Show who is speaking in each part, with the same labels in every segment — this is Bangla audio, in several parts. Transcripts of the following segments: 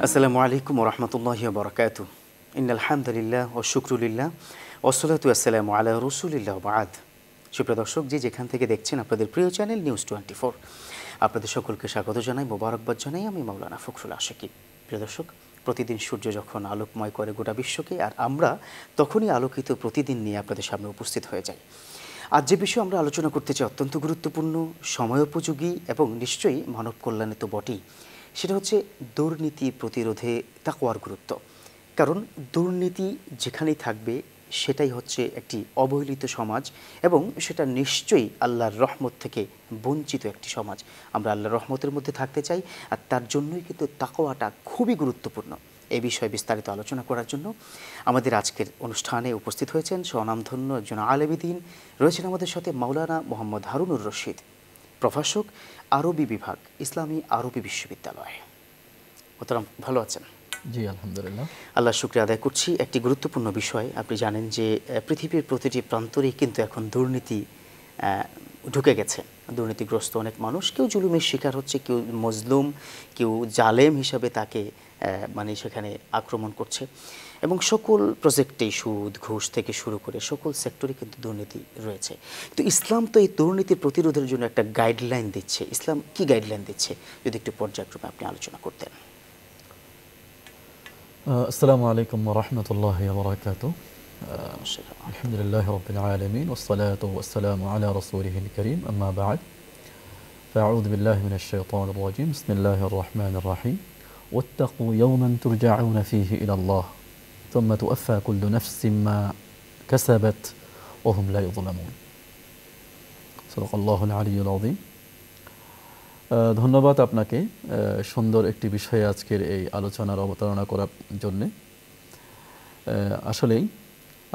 Speaker 1: আসসালামু আলাইকুম ওয়া রাহমাতুল্লাহি ওয়া বারাকাতুহু। ইন্নাল হামদুলিল্লাহ ওয়া শুকরুলিল্লাহ ওয়া সলাতু ওয়াসসালামু আলা রাসূলিল্লাহ ওয়া বা'দ। সুপ্রিয় দর্শক, যেখান থেকে দেখছেন আপনাদের প্রিয় চ্যানেল নিউজ 24, আপনাদের সকলকে স্বাগত জানাই, মোবারকবাদ জানাই। আমি মাওলানা ফখরুল আশিকি। প্রিয় দর্শক, প্রতিদিন সূর্য যখন আলোকময় করে গোটা বিশ্বকে, আর আমরা তখনই আলোকিত প্রতিদিন নিয়ে আপনাদের সামনে উপস্থিত হয়ে যাই। আজ যে বিষয়ে আমরা আলোচনা করতে চাই অত্যন্ত গুরুত্বপূর্ণ, সময়োপযোগী এবং নিশ্চয়ই মানব কল্যাণে তো বটেই। সেটা হচ্ছে দুর্নীতি প্রতিরোধে তাকওয়ার গুরুত্ব। কারণ দুর্নীতি যেখানেই থাকবে সেটাই হচ্ছে একটি অবহেলিত সমাজ, এবং সেটা নিশ্চয়ই আল্লাহর রহমত থেকে বঞ্চিত একটি সমাজ। আমরা আল্লাহর রহমতের মধ্যে থাকতে চাই, আর তার জন্যই কিন্তু তাকওয়াটা খুবই গুরুত্বপূর্ণ। এই বিষয়ে বিস্তারিত আলোচনা করার জন্য আমাদের আজকের অনুষ্ঠানে উপস্থিত হয়েছেন স্বনামধন্য একজন আলেম দ্বীন। রয়েছেন আমাদের সাথে মাওলানা মোহাম্মদ হারুনুর রশিদ, প্রভাষক, আরবি বিভাগ, ইসলামী আরবি বিশ্ববিদ্যালয়। মোহতারাম, ভালো আছেন?
Speaker 2: জি আলহামদুলিল্লাহ।
Speaker 1: আল্লাহ শুকরিয়া আদায় করছি। একটি গুরুত্বপূর্ণ বিষয়, আপনি জানেন যে পৃথিবীর প্রতিটি প্রান্তরেই কিন্তু এখন দুর্নীতি ঢুকে গেছে। দুর্নীতিগ্রস্ত অনেক মানুষ, কেউ জুলুমের শিকার হচ্ছে, কেউ মজলুম, কেউ জালেম হিসাবে তাকে সেখানে আক্রমণ করছে। এবং সকল প্রজেক্টেই সুদ ঘুষ থেকে শুরু করে সকল সেক্টরে কিন্তু দুর্নীতি রয়েছে। তো ইসলাম তো এই দুর্নীতি প্রতিরোধের জন্য একটা গাইডলাইন দিচ্ছে। ইসলাম কি গাইডলাইন দিচ্ছে, যদি একটু পর্যায়ক্রমে আপনি আলোচনা করতেন।
Speaker 2: আসসালামু আলাইকুম ওয়া রাহমাতুল্লাহি ওয়া বারাকাতুহু। আলহামদুলিল্লাহি রাব্বিল আলামিন ওয়াস সালাতু ওয়াস সালামু আলা রাসূলিহিল কারীম, আম্মা বা'দ। ফাআউযু বিল্লাহি মিনাশ শাইতানির রাজীম। বিসমিল্লাহির রাহমানির রাহিম। ওয়াত্তাকু ইয়াওমান তুরজাউনা ফীহি ইলাল্লাহ থুম্মা তুওয়াফফা কুল্লু নাফসিন মা কাসাবাত ওয়া হুম লা ইউযলামুন। সাদাকাল্লাহুল আলিয়্যুল আযীম। ধন্যবাদ আপনাকে সুন্দর একটি বিষয়ে আজকের এই আলোচনার অবতারণা করার জন্যে। আসলেই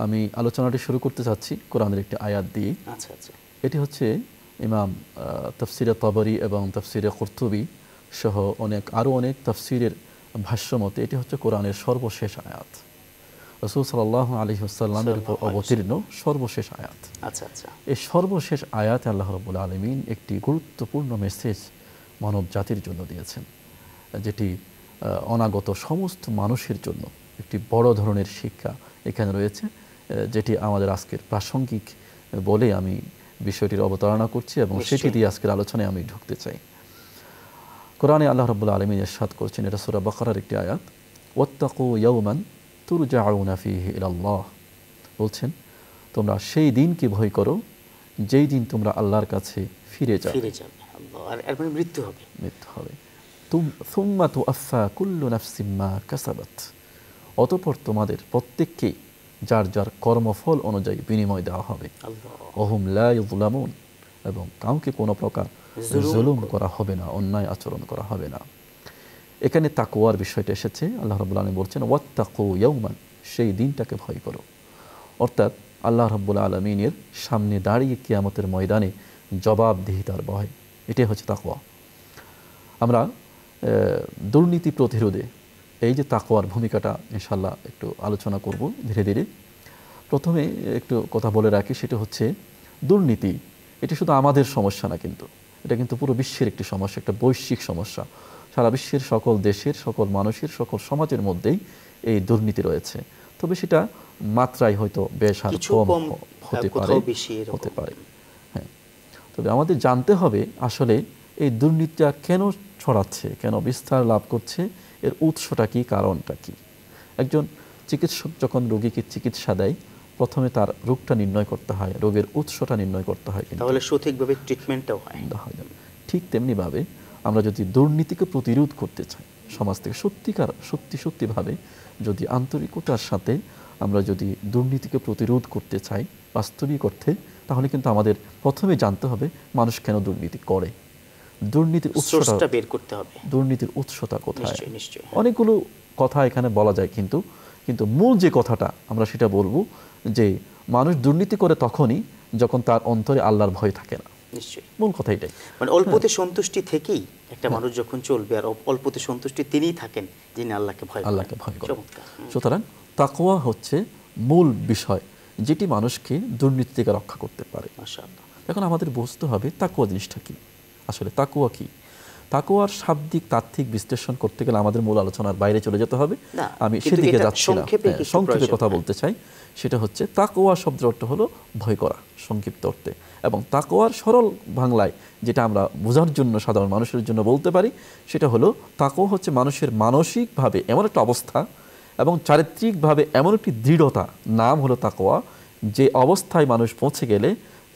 Speaker 2: আমি আলোচনাটি শুরু করতে চাচ্ছি কোরআনের একটি আয়াত দিয়ে।
Speaker 1: আচ্ছা আচ্ছা।
Speaker 2: এটি হচ্ছে ইমাম তাফসিরে তাবরি এবং তাফসিরে কুরতুবী সহ আরও অনেক তাফসিরের ভাষ্যমতে এটি হচ্ছে কোরআনের সর্বশেষ আয়াত, রাসূল সাল্লাল্লাহু আলাইহি ওয়াসাল্লামের উপর অবতীর্ণ সর্বশেষ আয়াত।
Speaker 1: আচ্ছা আচ্ছা।
Speaker 2: এই সর্বশেষ আয়াতে আল্লাহ রাব্বুল আলামিন একটি গুরুত্বপূর্ণ মেসেজ মানব জাতির জন্য দিয়েছেন, যেটি অনাগত সমস্ত মানুষের জন্য একটি বড় ধরনের শিক্ষা এখানে রয়েছে, যেটি আমাদের আজকের প্রাসঙ্গিক বলে আমি বিষয়টির অবতারণা করছি এবং সেটি দিয়ে আজকের আলোচনায় আমি ঢুকতে চাই। কোরআনে আল্লাহ রাব্বুল আলামিন ইরশাদ করছেন, এটা সূরা বাকারার একটি আয়াত, ওয়াত্তাকু ইয়াওমান তুরজাউনা ফীহি ইলাল্লাহ। বলছেন, তোমরা সেই দিনকে ভয় করো যেই দিন তোমরা আল্লাহর কাছে ফিরে যাবে।
Speaker 1: মৃত্যু
Speaker 2: হবে। সুম্মা তুওয়াফফা কুল্লু নাফসিন মা কাসাবাত। অতঃপর তোমাদের প্রত্যেককে যার যার কর্মফল অনুযায়ী বিনিময় দেওয়া হবে। ওয়া হুম লা ইউযলামুন, এবং কাউকে কোনো প্রকার জুলুম করা হবে না, অন্যায় আচরণ করা হবে না। এখানে তাকওয়ার বিষয়টা এসেছে। আল্লাহ রাব্বুল আলামিন বলছেন, ওয়াত্তাকু ইয়াওমান, সেই দিনটাকে ভয় করো। অর্থাৎ আল্লাহ রাব্বুল আলামিনের সামনে দাঁড়িয়ে কিয়ামতের ময়দানে জবাবদিহিতার ভয়, এটাই হচ্ছে তাকওয়া। আমরা দুর্নীতি প্রতিরোধে এই যে তাকওয়ার ভূমিকাটা ইনশাআল্লাহ একটু আলোচনা করব ধীরে ধীরে। প্রথমে একটু কথা বলে রাখি, সেটা হচ্ছে দুর্নীতি এটি শুধু আমাদের সমস্যা না, কিন্তু এটা কিন্তু পুরো বিশ্বের একটি সমস্যা, একটা বৈশ্বিক সমস্যা। সারা বিশ্বের সকল দেশের, সকল মানুষের, সকল সমাজের মধ্যেই এই দুর্নীতি রয়েছে। তবে সেটা মাত্রায় হয়তো বেশ আর কম হতে পারে। হ্যাঁ, তবে আমাদের জানতে হবে আসলে এই দুর্নীতিটা কেন ছড়াচ্ছে, কেন বিস্তার লাভ করছে, এর উৎসটা কি, কারণটা কি। একজন চিকিৎসক যখন রোগীকে চিকিৎসা দেয়, প্রথমে তার রোগটা নির্ণয় করতে হয়, রোগের উৎসটা নির্ণয় করতে হয়,
Speaker 1: তাহলে সঠিকভাবে ট্রিটমেন্টটাও হয়।
Speaker 2: ঠিক তেমনিভাবে আমরা যদি দুর্নীতিকে প্রতিরোধ করতে চাই সমাজ থেকে, সত্যিভাবে যদি আন্তরিকতার সাথে আমরা যদি দুর্নীতিকে প্রতিরোধ করতে চাই বাস্তবিক অর্থে, তাহলে কিন্তু আমাদের প্রথমে জানতে হবে মানুষ কেন দুর্নীতি করে, দুর্নীতির উৎসটা
Speaker 1: বের করতে হবে,
Speaker 2: দুর্নীতির উৎসটা কোথায়।
Speaker 1: নিশ্চয়ই
Speaker 2: অনেকগুলো কথা এখানে বলা যায়, কিন্তু মূল যে কথাটা আমরা সেটা বলবো যে মানুষ দুর্নীতি করে তখনই যখন তার অন্তরে আল্লাহর ভয় থাকে না।
Speaker 1: নিশ্চয়ই
Speaker 2: মূল কথা এটাই।
Speaker 1: অল্পতে সন্তুষ্টি থেকেই একটা মানুষ যখন চলবে, আর অল্পতে সন্তুষ্টি তিনিই থাকেন যিনি আল্লাহকে ভয় করেন।
Speaker 2: সুতরাং তাকওয়া হচ্ছে মূল বিষয়, যেটি মানুষকে দুর্নীতি থেকে রক্ষা করতে পারে।
Speaker 1: মাশাআল্লাহ।
Speaker 2: এখন আমাদের বুঝতে হবে তাকওয়া জিনিসটা কি, আসলে তাকওয়া কি। তাকওয়ার শাব্দিক তাত্ত্বিক বিশ্লেষণ করতে গেলে আমাদের মূল আলোচনার বাইরে চলে যেতে হবে। আমি সেদিকে যাচ্ছি না, সংক্ষেপে কথা বলতে চাই। সেটা হচ্ছে তাকওয়া শব্দের অর্থ হলো ভয় করা সংক্ষিপ্ত অর্থে, এবং তাকওয়ার সরল বাংলায় যেটা আমরা বোঝার জন্য সাধারণ মানুষের জন্য বলতে পারি সেটা হলো তাকওয়া হচ্ছে মানুষের মানসিকভাবে এমন একটা অবস্থা এবং চারিত্রিকভাবে এমন একটি দৃঢ়তা, নাম হলো তাকওয়া, যে অবস্থায় মানুষ পৌঁছে গেলে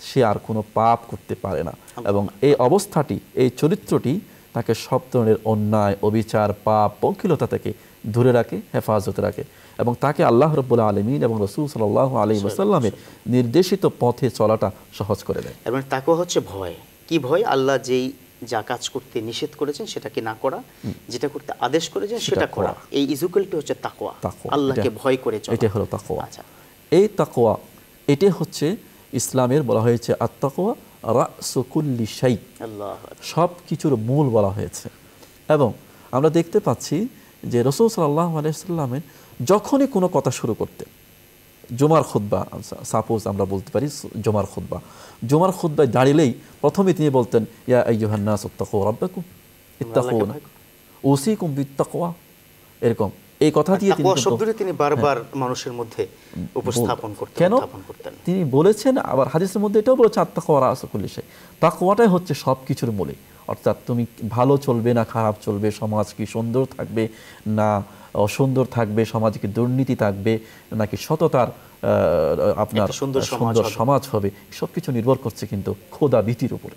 Speaker 2: সে আর কোনো পাপ করতে পারে না, এবং এই অবস্থাটি, এই চরিত্রটি তাকে সব ধরনের অন্যায়, অবিচার, পাপ, পঙ্কিলতা থেকে দূরে রাখে, হেফাজতে রাখে, এবং তাকে আল্লাহ রাব্বুল আলামিন এবং রাসূল সাল্লাল্লাহু আলাইহি ওয়াসাল্লামের নির্দেশিত পথে চলাটা সহজ করে দেয়।
Speaker 1: এর মানে তাকওয়া হচ্ছে ভয়। কি ভয়? আল্লাহ যেই যা কাজ করতে নিষেধ করেছেন সেটাকে না করা, যেটা করতে আদেশ করেছেন সেটা করা, এই ইজুকালটি হচ্ছে তাকওয়া। আল্লাহকে ভয় করে চলা, এটা হলো তাকওয়া। আচ্ছা,
Speaker 2: এই তাকওয়া, এটা হচ্ছে ইসলামের বলা হয়েছে আত-তাকওয়া রাসু কুল্লি শাই, সব কিছুর মূল বলা হয়েছে। এবং আমরা দেখতে পাচ্ছি যে রাসূল সাল্লাল্লাহু আলাইহি ওয়াসাল্লামের যখনই কোনো কথা শুরু করতেন, জুমার খুতবা, সাপোজ আমরা বলতে পারি জুমার খুতবায় দাঁড়িয়েই প্রথমে তিনি বলতেন ইয়া আইয়ুহান নাস ইত্তাকু রাব্বাকুম ইত্তাকুনা উসিকুম বিত্তাকওয়া, এরকম এই কথা দিয়ে
Speaker 1: তিনি বারবার মানুষের মধ্যে উপস্থাপন করতেন।
Speaker 2: কেন তিনি বলেছেন, আবার হাদিসের মধ্যে এটাও বলেছেন আত-তাকওয়া রাসু কুল্লি শাই, তাকওয়াটাই হচ্ছে সব কিছুর মূলে। অর্থাৎ তুমি ভালো চলবে না খারাপ চলবে, সমাজ কি সুন্দর থাকবে না অসুন্দর থাকবে, সমাজে কি দুর্নীতি থাকবে নাকি সততার আপনার সুন্দর সমাজ হবে, সব কিছু নির্ভর করছে কিন্তু খোদা ভীতির উপরে।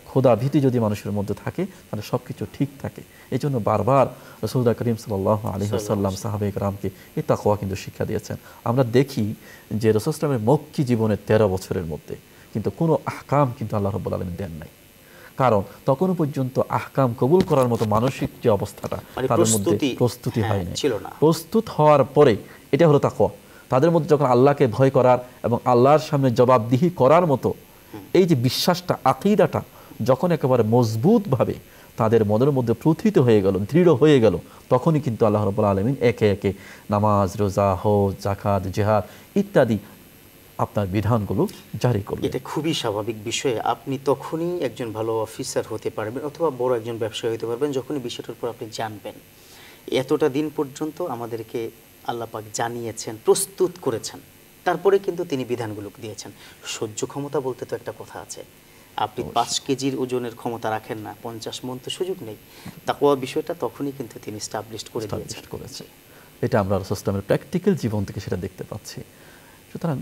Speaker 2: খোদা ভীতি যদি মানুষের মধ্যে থাকে তাহলে সব কিছু ঠিক থাকে। এই জন্য বারবার রাসূল করিম সাল্লাল্লাহু আলাইহি ওয়াসাল্লাম সাহাবায়ে কেরামকে এই তাকওয়া কিন্তু শিক্ষা দিয়েছেন। আমরা দেখি যে রাসূল সাল্লাল্লাহু আলাইহি ওয়াসাল্লামের মক্কি জীবনের 13 বছরের মধ্যে কিন্তু কোনো আহকাম কিন্তু আল্লাহ রাব্বুল আলামিন দেন নাই, কারণ তখনও পর্যন্ত আহকাম কবুল করার মতো মানসিক যে অবস্থাটা তাদের মধ্যে প্রস্তুতি হয়নি। প্রস্তুত হওয়ার পরে এটা হলো তাকওয়া। তাদের মধ্যে যখন আল্লাহকে ভয় করার এবং আল্লাহর সামনে জবাবদিহি করার মতো এই যে বিশ্বাসটা, আকীদাটা যখন একেবারে মজবুতভাবে তাদের মনের মধ্যে প্রথিত হয়ে গেল, দৃঢ় হয়ে গেল, তখনই কিন্তু আল্লাহ রাব্বুল আলামিন একে একে নামাজ, রোজা, হজ, যাকাত, জিহাদ ইত্যাদি আপনার বিধানগুলো জারি করবেন।
Speaker 1: এটা খুবই স্বাভাবিক বিষয়। আপনি তখনই একজন ভালো অফিসার হতে পারবেন অথবা বড় একজন ব্যবসায়ী হতে পারবেন যখনই বিষয়টার উপর আপনি জানবেন। এতটা দিন পর্যন্ত আমাদেরকে আল্লাহ পাক জানিয়েছেন, প্রস্তুত করেছেন, তারপরে কিন্তু তিনি বিধানগুলো দিয়েছেন। সহ্য ক্ষমতা বলতে তো একটা কথা আছে। আপনি 5 কেজির ওজনের ক্ষমতা রাখেন না, 50 মণ তো সুযোগ নেই। তাকওয়া বিষয়টা তখনই কিন্তু তিনি স্টাবলিশ করে দিয়েছেন।
Speaker 2: এটা আমরা রাসূল সাল্লাল্লাহু প্র্যাকটিক্যাল জীবন থেকে সেটা দেখতে পাচ্ছি। সুতরাং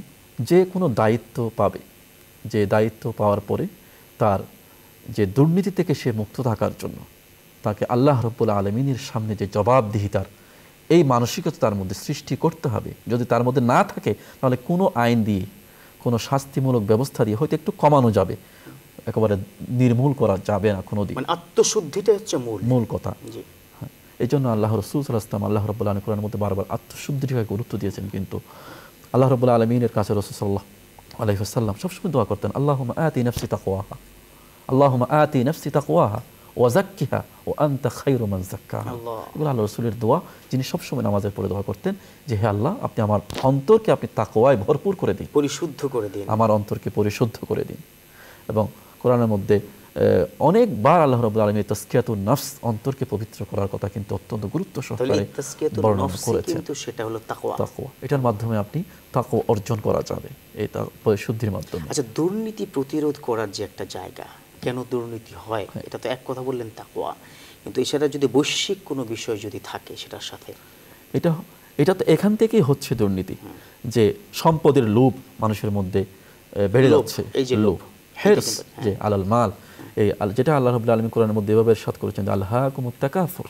Speaker 2: যে কোনো দায়িত্ব পাবে, যে দায়িত্ব পাওয়ার পরে তার যে দুর্নীতি থেকে সে মুক্ত থাকার জন্য তাকে আল্লাহ রাব্বুল আলামিনের সামনে যে জবাবদিহিতার এই মানসিকতা তার মধ্যে সৃষ্টি করতে হবে। যদি তার মধ্যে না থাকে তাহলে কোনো আইন দিয়ে, কোনো শাস্তিমূলক ব্যবস্থা দিয়ে হয়তো একটু কমানো যাবে, একেবারে নির্মূল করা যাবে না কোনো দিন।
Speaker 1: আত্মশুদ্ধিটা হচ্ছে মূল কথা।
Speaker 2: এই জন্য আল্লাহ রাসূল সাল্লাল্লাহু আলাইহি ওয়াসাল্লাম আল্লাহ রাব্বুল আলামিন কোরআনের মধ্যে বারবার আত্মশুদ্ধির গুরুত্ব দিয়েছেন। কিন্তু আল্লাহ রাব্বুল আলামিনের কাছে রাসূল সাল্লাল্লাহু আলাইহি ওয়াসাল্লাম সবসময় দোয়া করতেন, আল্লাহুম্মা আতি নাফসি তাকওয়াহা, আল্লাহুম্মা আতি নাফসি তাকওয়াহা ওয়া যাক্কিহা ওয়া আনতা খায়রু মান যাক্কাহা। এগুলো আল্লাহ রাসূলের দোয়া, যিনি সবসময় নামাজের পরে দোয়া করতেন যে হে আল্লাহ, আপনি আমার অন্তরকে আপনি তাকওয়ায় ভরপুর করে দিন,
Speaker 1: পরিশুদ্ধ করে দিন,
Speaker 2: আমার অন্তরকে পরিশুদ্ধ করে দিন। এবং কোরআনের মধ্যে অনেকবার আল্লাহ রাব্বুল আলামিন তাসকিয়াতুন নফস, অন্তরকে পবিত্র করার কথা কিন্তু অত্যন্ত গুরুত্ব সহকারে বর্ণনা করেছেন।
Speaker 1: কিন্তু সেটা হলো তাকওয়া।
Speaker 2: এটার মাধ্যমে আপনি তাকওয়া অর্জন করা যাবে, এই পরিশুদ্ধির মাধ্যমে।
Speaker 1: আচ্ছা, দুর্নীতি প্রতিরোধ করার যে একটা জায়গা, কেন দুর্নীতি হয় এটা তো এক কথা বললেন তাকওয়া, কিন্তু এছাড়া যদি বৈশ্বিক কোনো বিষয় যদি থাকে সেটার সাথে
Speaker 2: এটা তো এখান থেকেই হচ্ছে দুর্নীতি, যে সম্পদের লোভ মানুষের মধ্যে বেড়ে যাচ্ছে,
Speaker 1: এই যে লোভ,
Speaker 2: হিরস, যে আলাল মাল, এই যেটা আল্লাহ রাব্বুল আলামিন কোরআনের মধ্যে এভাবে ইরশাদ করেছেন, আলহাকুমুত তাকাসুর,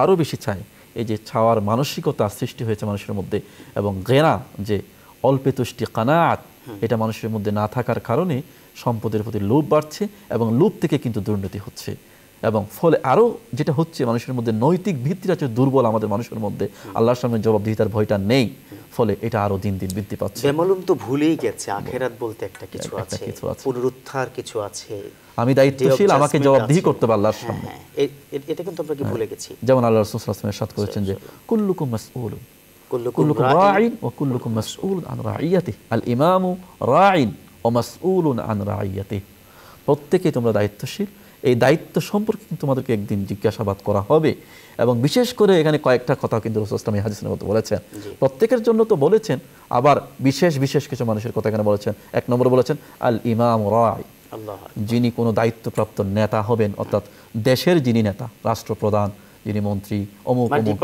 Speaker 2: আরো বেশি চাই, এই যে চাওয়ার মানসিকতা সৃষ্টি হয়েছে মানুষের মধ্যে, এবং গেনা, যে অল্পে তুষ্টি, কানাআত, এটা মানুষের মধ্যে না থাকার কারণে সম্পদের প্রতি লোভ বাড়ছে, এবং লোভ থেকে কিন্তু দুর্নীতি হচ্ছে। এবং ফলে আরো যেটা হচ্ছে, মানুষের মধ্যে নৈতিক ভিত্তিটা হচ্ছে দুর্বল, আমাদের মানুষের মধ্যে আল্লাহর সামনে জবাবদিহিতার ভয়টা নেই, ফলে এটা আরো দিন দিন বৃদ্ধি পাচ্ছে।
Speaker 1: বেমালুম তো ভুলেই গেছে, আখিরাত বলতে একটা কিছু আছে, পুনরুত্থান কিছু আছে,
Speaker 2: আমি দায়িত্বশীল, আমাকে জবাবদিহি করতে হবে আল্লাহর সামনে।
Speaker 1: এটা কিন্তু আমরা কি ভুলে গেছি।
Speaker 2: যেমন আল্লাহ রাসূল সাল্লাল্লাহু আলাইহি ওয়াসাল্লাম ইরশাদ করেছেন যে কুল্লুকুম মাসউলুন, কুল্লুকুম রাঈন ওয়া কুল্লুকুম মাসউলুন আন রাঈয়াতিহি, আল ইমামু রাঈন ওয়া মাসউলুন আন রাঈয়াতিহি। প্রত্যেকেই তোমরা দায়িত্বশীল এই দায়িত্ব সম্পর্কে কিন্তু তোমাদেরকে একদিন জিজ্ঞাসাবাদ করা হবে। এবং বিশেষ করে এখানে কয়েকটা কথা কিন্তু রাসূল সাল্লাল্লাহু আলাইহি হাদিসের মধ্যে বলেছেন, প্রত্যেকের জন্য তো বলেছেন, আবার বিশেষ বিশেষ কিছু মানুষের কথা এখানে বলেছেন। এক নম্বর বলেছেন আল ইমাম রাই, যিনি কোনো দায়িত্বপ্রাপ্ত নেতা হবেন, অর্থাৎ দেশের যিনি নেতা, রাষ্ট্রপ্রধান, যিনি মন্ত্রী, অমুক অমুক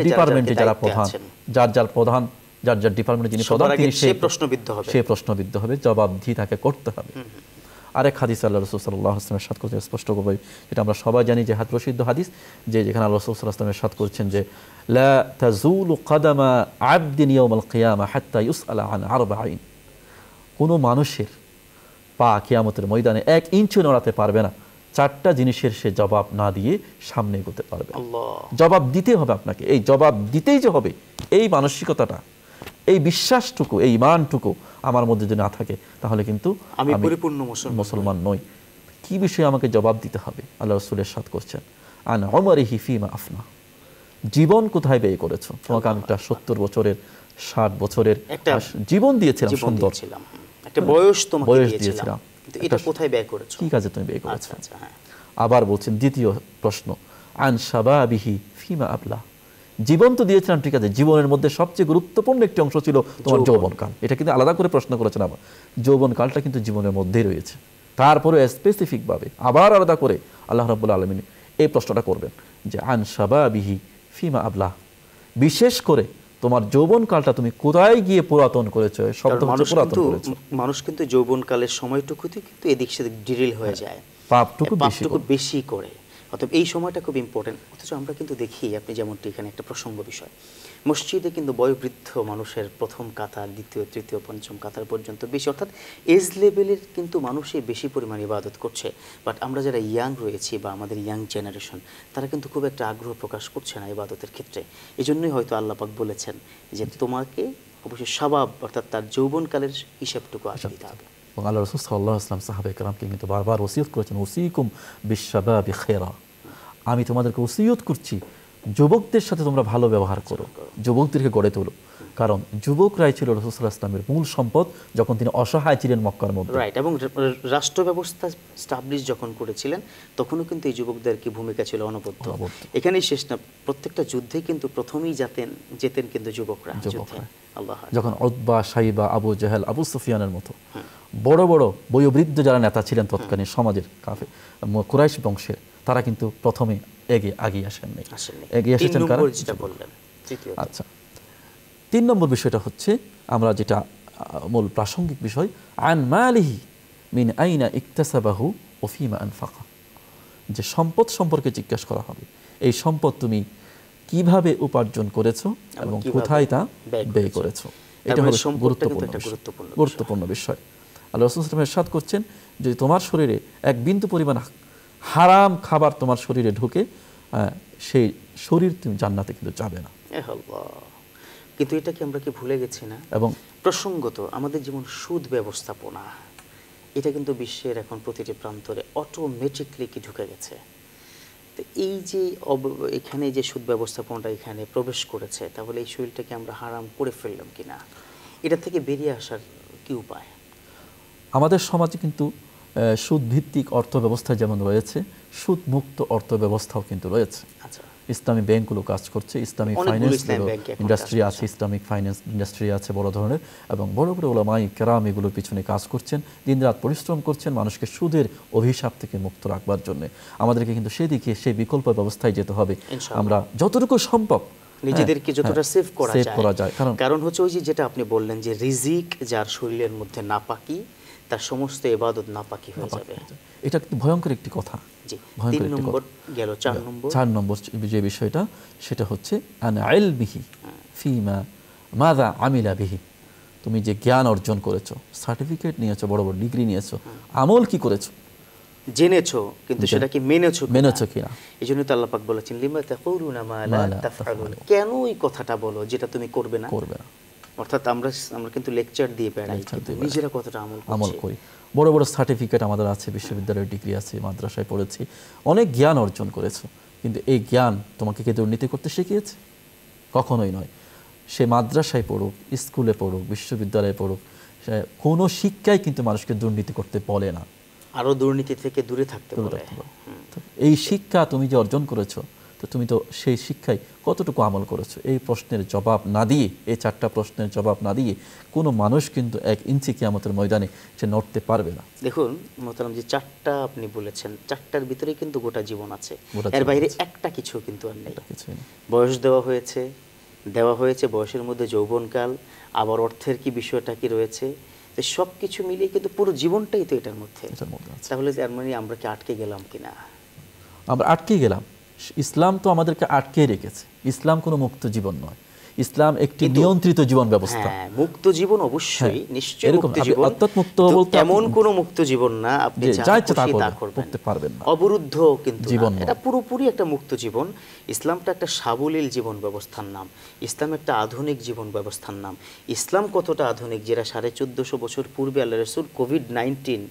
Speaker 2: ডিপার্টমেন্টে যারা প্রধান, যার প্রধান যার ডিপার্টমেন্টে যিনি প্রধান, তিনি সে প্রশ্নবিদ্ধ হবে, জবাবদিহি তাকে করতে হবে। আরেক হাদিস আল্লাহ রাসূল সাল্লাল্লাহু আলাইহি ওয়াসাল্লাম ইরশাদ করতে স্পষ্ট করে, যেটা আমরা সবাই জানি যে প্রসিদ্ধ হাদিস, যে যেখানে আল্লাহ রাসূল সাল্লাল্লাহু আলাইহি ওয়াসাল্লাম ইরশাদ করছেন যে লা তাজুলু কাদামা আবদিন ইয়াউমাল কিয়ামা হাত্তা ইউসআলা আন আরবাঈন, কোনো মানুষের পা কিয়ামতের ময়দানে 1 ইঞ্চি নড়াতে পারবে না, 4টা জিনিসের সে জবাব না দিয়ে সামনে এগোতে পারবে। জবাব দিতে হবে আপনাকে, এই জবাব দিতেই যে হবে, এই মানসিকতাটা, এই বিশ্বাসটুকু, এই ঈমানটুকু আমার মধ্যে যদি না থাকে, তাহলে কিন্তু আমি পরিপূর্ণ মুসলমান নই। কি বিষয়ে আমাকে জবাব দিতে হবে? আল্লাহ রাসূল ইরশাদ করছেন আন উমরিহি ফিমা আফনা, জীবন কোথায় ব্যয় করেছো? তোমাকে আমি একটা 70 বছরের 60 বছরের জীবন দিয়েছিলাম, সুন্দর
Speaker 1: একটা বয়স তোমাকে দিয়েছিলাম, কিন্তু এটা কোথায় ব্যয় করেছো?
Speaker 2: কি কাজে তুমি ব্যয় করেছো? আবার বলছেন দ্বিতীয় প্রশ্ন আন শাবাবিহি ফিমা আবলা, জীবন তো দিয়েছিলাম, ঠিক আছে, জীবনের মধ্যে সবচেয়ে গুরুত্বপূর্ণ একটি অংশ ছিল তোমার যৌবনকাল। এটা কিন্তু আলাদা করে প্রশ্ন করেছেন আবার, যৌবনকালটা কিন্তু জীবনের মধ্যেই রয়েছে। তারপরে স্পেসিফিকভাবে আবার আলাদা করে আল্লাহ রাব্বুল আলামিন এই প্রশ্নটা করবেন যে আন শাবাবিহি ফিমা আবলা, বিশেষ করে তোমার যৌবনকালটা তুমি কোথায় গিয়ে পুরাতন করেছো? শব্দ হচ্ছে পুরাতন করেছো।
Speaker 1: মানুষ কিন্তু যৌবনকালের সময়টুকুতে কিন্তু এদিক সেদিক ডিরিল হয়ে যায়,
Speaker 2: পাপটুকু
Speaker 1: বেশি করে। অতএব এই সময়টা খুব ইম্পর্টেন্ট। অথচ আমরা কিন্তু দেখি, আপনি যেমনটি এখানে একটা প্রসঙ্গ বিষয়, মসজিদে কিন্তু বয়োবৃদ্ধ মানুষের প্রথম কাতার, দ্বিতীয়, তৃতীয়, পঞ্চম কাতার পর্যন্ত বেশি, অর্থাৎ এজ লেভেলের কিন্তু মানুষই বেশি পরিমাণ ইবাদত করছে। বাট আমরা যারা ইয়াং রয়েছি বা আমাদের ইয়াং জেনারেশন, তারা কিন্তু খুব একটা আগ্রহ প্রকাশ করছে না ইবাদতের ক্ষেত্রে। এই জন্যই হয়তো আল্লাহ পাক বলেছেন যে তোমাকে অবশ্যই শাবাব, অর্থাৎ তার যৌবনকালের হিসাবটুকু আগে দিতে হবে।
Speaker 2: এবং আল্লাহ রাসূল সাল্লাল্লাহু আলাইহি ওয়াসাল্লাম সাহাবায়ে কেরামকে কিন্তু বারবার ওসিয়ত করেছেন, ওসিকুম বিশ-শাবাবি খায়রা, আমি তোমাদেরকে ওসিয়ত করছি যুবকদের সাথে তোমরা ভালো ব্যবহার করো, যুবকদেরকে গড়ে তোলো। কারণ যুবকরাই ছিল রাসূল সাল্লাল্লাহু আলাইহি ওয়াসাল্লামের মূল সম্পদ যখন তিনি অসহায় ছিলেন মক্কার মধ্যে।
Speaker 1: রাইট। এবং রাষ্ট্র ব্যবস্থা স্টাবলিশ যখন করেছিলেন, তখনও কিন্তু এই যুবকদের কি ভূমিকা ছিল অনবদ্য। এখানেই শেষ না, প্রত্যেকটা যুদ্ধে কিন্তু প্রথমেই যেতেন কিন্তু যুবকরা।
Speaker 2: যখন উতবা, শাইবা, আবু জাহেল, আবু সুফিয়ানের মতো বড় বড় বয়োবৃদ্ধ যারা নেতা ছিলেন তৎকালীন সমাজের, কাফের কুরাইশ বংশের, তারা কিন্তু প্রথমে এগিয়ে আসেননি, এগিয়ে এসেছেন কারা? আচ্ছা, 3 নম্বর বিষয়টা হচ্ছে আমরা যেটা মূল প্রাসঙ্গিক বিষয়, আন মালিহি মিন আইনা ইকতাসাবাহু ওয়া ফিমা আনফাকা, যে সম্পদ সম্পর্কে জিজ্ঞাসা করা হবে। এই সম্পদ তুমি কিভাবে উপার্জন করেছো এবং কোথায় তা ব্যয় করেছো, এটা হলো গুরুত্বপূর্ণ বিষয়। আল্লাহ রাসূল সাল্লাল্লাহু আলাইহি ওয়াসাল্লাম ইরশাদ করছেন, যদি তোমার শরীরে এক বিন্দু পরিমাণ হারাম খাবার তোমার শরীরে ঢুকে, সেই শরীর তুমি জান্নাতে কিন্তু যাবে না।
Speaker 1: কিন্তু এটা কি আমরা কি ভুলে গেছি না? এবং প্রসঙ্গত আমাদের যেমন সুদ ব্যবস্থাপনা, এটা কিন্তু বিশ্বের এখন প্রতিটি প্রান্তরে অটোমেটিকলি কি ঢুকে গেছে। তো এই যে এখানে যে সুদ ব্যবস্থাপনাটা এখানে প্রবেশ করেছে, তাহলে এই শরীরটাকে আমরা হারাম করে ফেললাম কিনা, এটা থেকে বেরিয়ে আসার কি উপায়?
Speaker 2: আমাদের সমাজে কিন্তু সুদ ভিত্তিক অর্থ ব্যবস্থা যেমন রয়েছে, সুদ মুক্ত অর্থ ব্যবস্থাও কিন্তু রয়েছে। ইসলামী ব্যাংকগুলো কাজ করছে, ইসলামিক ফাইন্যান্স ইন্ডাস্ট্রি আছে, ইসলামিক ফাইন্যান্স ইন্ডাস্ট্রি আছে বড় ধরনের, এবং বড় বড় উলামায়ে কেরাম এগুলোর পিছনে কাজ করছেন, দিনরাত পরিশ্রম করছেন মানুষকে সুদের অভিশাপ থেকে মুক্ত রাখবার জন্য। আমাদেরকে কিন্তু সেদিকে সেই বিকল্প ব্যবস্থায় যেতে হবে। আমরা যতটুকু সম্ভব
Speaker 1: নিজেদেরকে যতটা সেভ করা যায়, কারণ হচ্ছে ওই যেটা আপনি বললেন যে রিজিক যার শরীরের মধ্যে নাপাকি, তার সমস্ত ইবাদত নাপাকি হয়ে যাবে।
Speaker 2: এটা কিন্তু ভয়ঙ্কর একটি কথা।
Speaker 1: ভয়ঙ্কর একটি কথা গেল। 4
Speaker 2: নম্বর যে বিষয়টা, সেটা হচ্ছে আন ইলমিহি ফিমা মাযা আমিলা বিহি, তুমি যে জ্ঞান অর্জন করেছো, সার্টিফিকেট নিয়েছো, বড় বড় ডিগ্রি নিয়েছো, আমল কি করেছো,
Speaker 1: জেনেছো, কিন্তু সেটা কি মেনেছো কিনা। এইজন্য তো আল্লাহ পাক বলেছেন লিমা তাকুলুনা মা লা তাফআলুন, কেন এই কথাটা বলো যেটা তুমি করবে না। অর্থাৎ আমরা কিন্তু লেকচার দিয়ে বেড়াই, কিন্তু নিজেরা কতটা আমল
Speaker 2: করি। বড় বড় সার্টিফিকেট আমাদের আছে, বিশ্ববিদ্যালয়ের ডিগ্রি আছে, মাদ্রাসায় পড়েছি, অনেক জ্ঞান অর্জন করেছো, কিন্তু এই জ্ঞান তোমাকে কি দুর্নীতি করতে শিখিয়েছে? কখনোই নয়। সে মাদ্রাসায় পড়ুক, স্কুলে পড়ুক, বিশ্ববিদ্যালয়ে পড়ুক, কোনো শিক্ষাই কিন্তু মানুষকে দুর্নীতি করতে বলে না।
Speaker 1: আরো দুর্নীতি থেকে দূরে থাকতে
Speaker 2: দূরে
Speaker 1: বলে।
Speaker 2: থাকতে বলে। তো এই শিক্ষা তুমি যে অর্জন করেছো, তো তুমি তো সেই শিক্ষায় কতটুকু আমল করেছো? এই প্রশ্নের জবাব না দিয়ে, এই 4টা প্রশ্নের জবাব না দিয়ে কোনো মানুষ কিন্তু 1 ইঞ্চি কিয়ামতের ময়দানে সে নড়তে পারবে না।
Speaker 1: দেখুন মোহতারাম, যে 4টা আপনি বলেছেন, 4টার ভিতরেই কিন্তু গোটা জীবন আছে,
Speaker 2: গোটা
Speaker 1: এর
Speaker 2: জীবন
Speaker 1: বাইরে
Speaker 2: আছে।
Speaker 1: একটা কিছু কিন্তু আর নেই।
Speaker 2: কিছুই না।
Speaker 1: বয়স দেওয়া হয়েছে, বয়সের মধ্যে যৌবনকাল, আবার অর্থের কি বিষয়টা কি রয়েছে, তো সব কিছু মিলিয়ে কিন্তু পুরো জীবনটাই তো এটার মধ্যে।
Speaker 2: এটার মধ্যে আছে।
Speaker 1: তাহলে তার মানে আমরা কি আটকে গেলাম কিনা?
Speaker 2: আমরা আটকে গেলাম। ইসলাম তো আমাদেরকে আটকে রেখেছে। ইসলাম কোনো মুক্ত জীবন নয়, ইসলাম একটি নিয়ন্ত্রিত জীবন ব্যবস্থা।
Speaker 1: হ্যাঁ, মুক্ত জীবন অবশ্যই, নিশ্চয়ই
Speaker 2: এরকম
Speaker 1: মুক্ত জীবন,
Speaker 2: অর্থাৎ মুক্ত
Speaker 1: কিন্তু
Speaker 2: বলতে
Speaker 1: এমন কোন মুক্ত জীবন না আপনি
Speaker 2: যে
Speaker 1: যা
Speaker 2: যা ইচ্ছা তা
Speaker 1: খুশি তা
Speaker 2: করবেন,
Speaker 1: করবেন,
Speaker 2: করতে পারবেন না।
Speaker 1: অবরুদ্ধ কিন্তু
Speaker 2: জীবন
Speaker 1: না।
Speaker 2: নয়।
Speaker 1: এটা পুরোপুরি একটা মুক্ত জীবন। ইসলামটা একটা সাবলীল জীবন ব্যবস্থার নাম। ইসলাম একটা আধুনিক জীবন ব্যবস্থার নাম। ইসলাম কতটা আধুনিক, যেটা 1450 বছর পূর্বে আল্লাহ রাসূল কোভিড-19,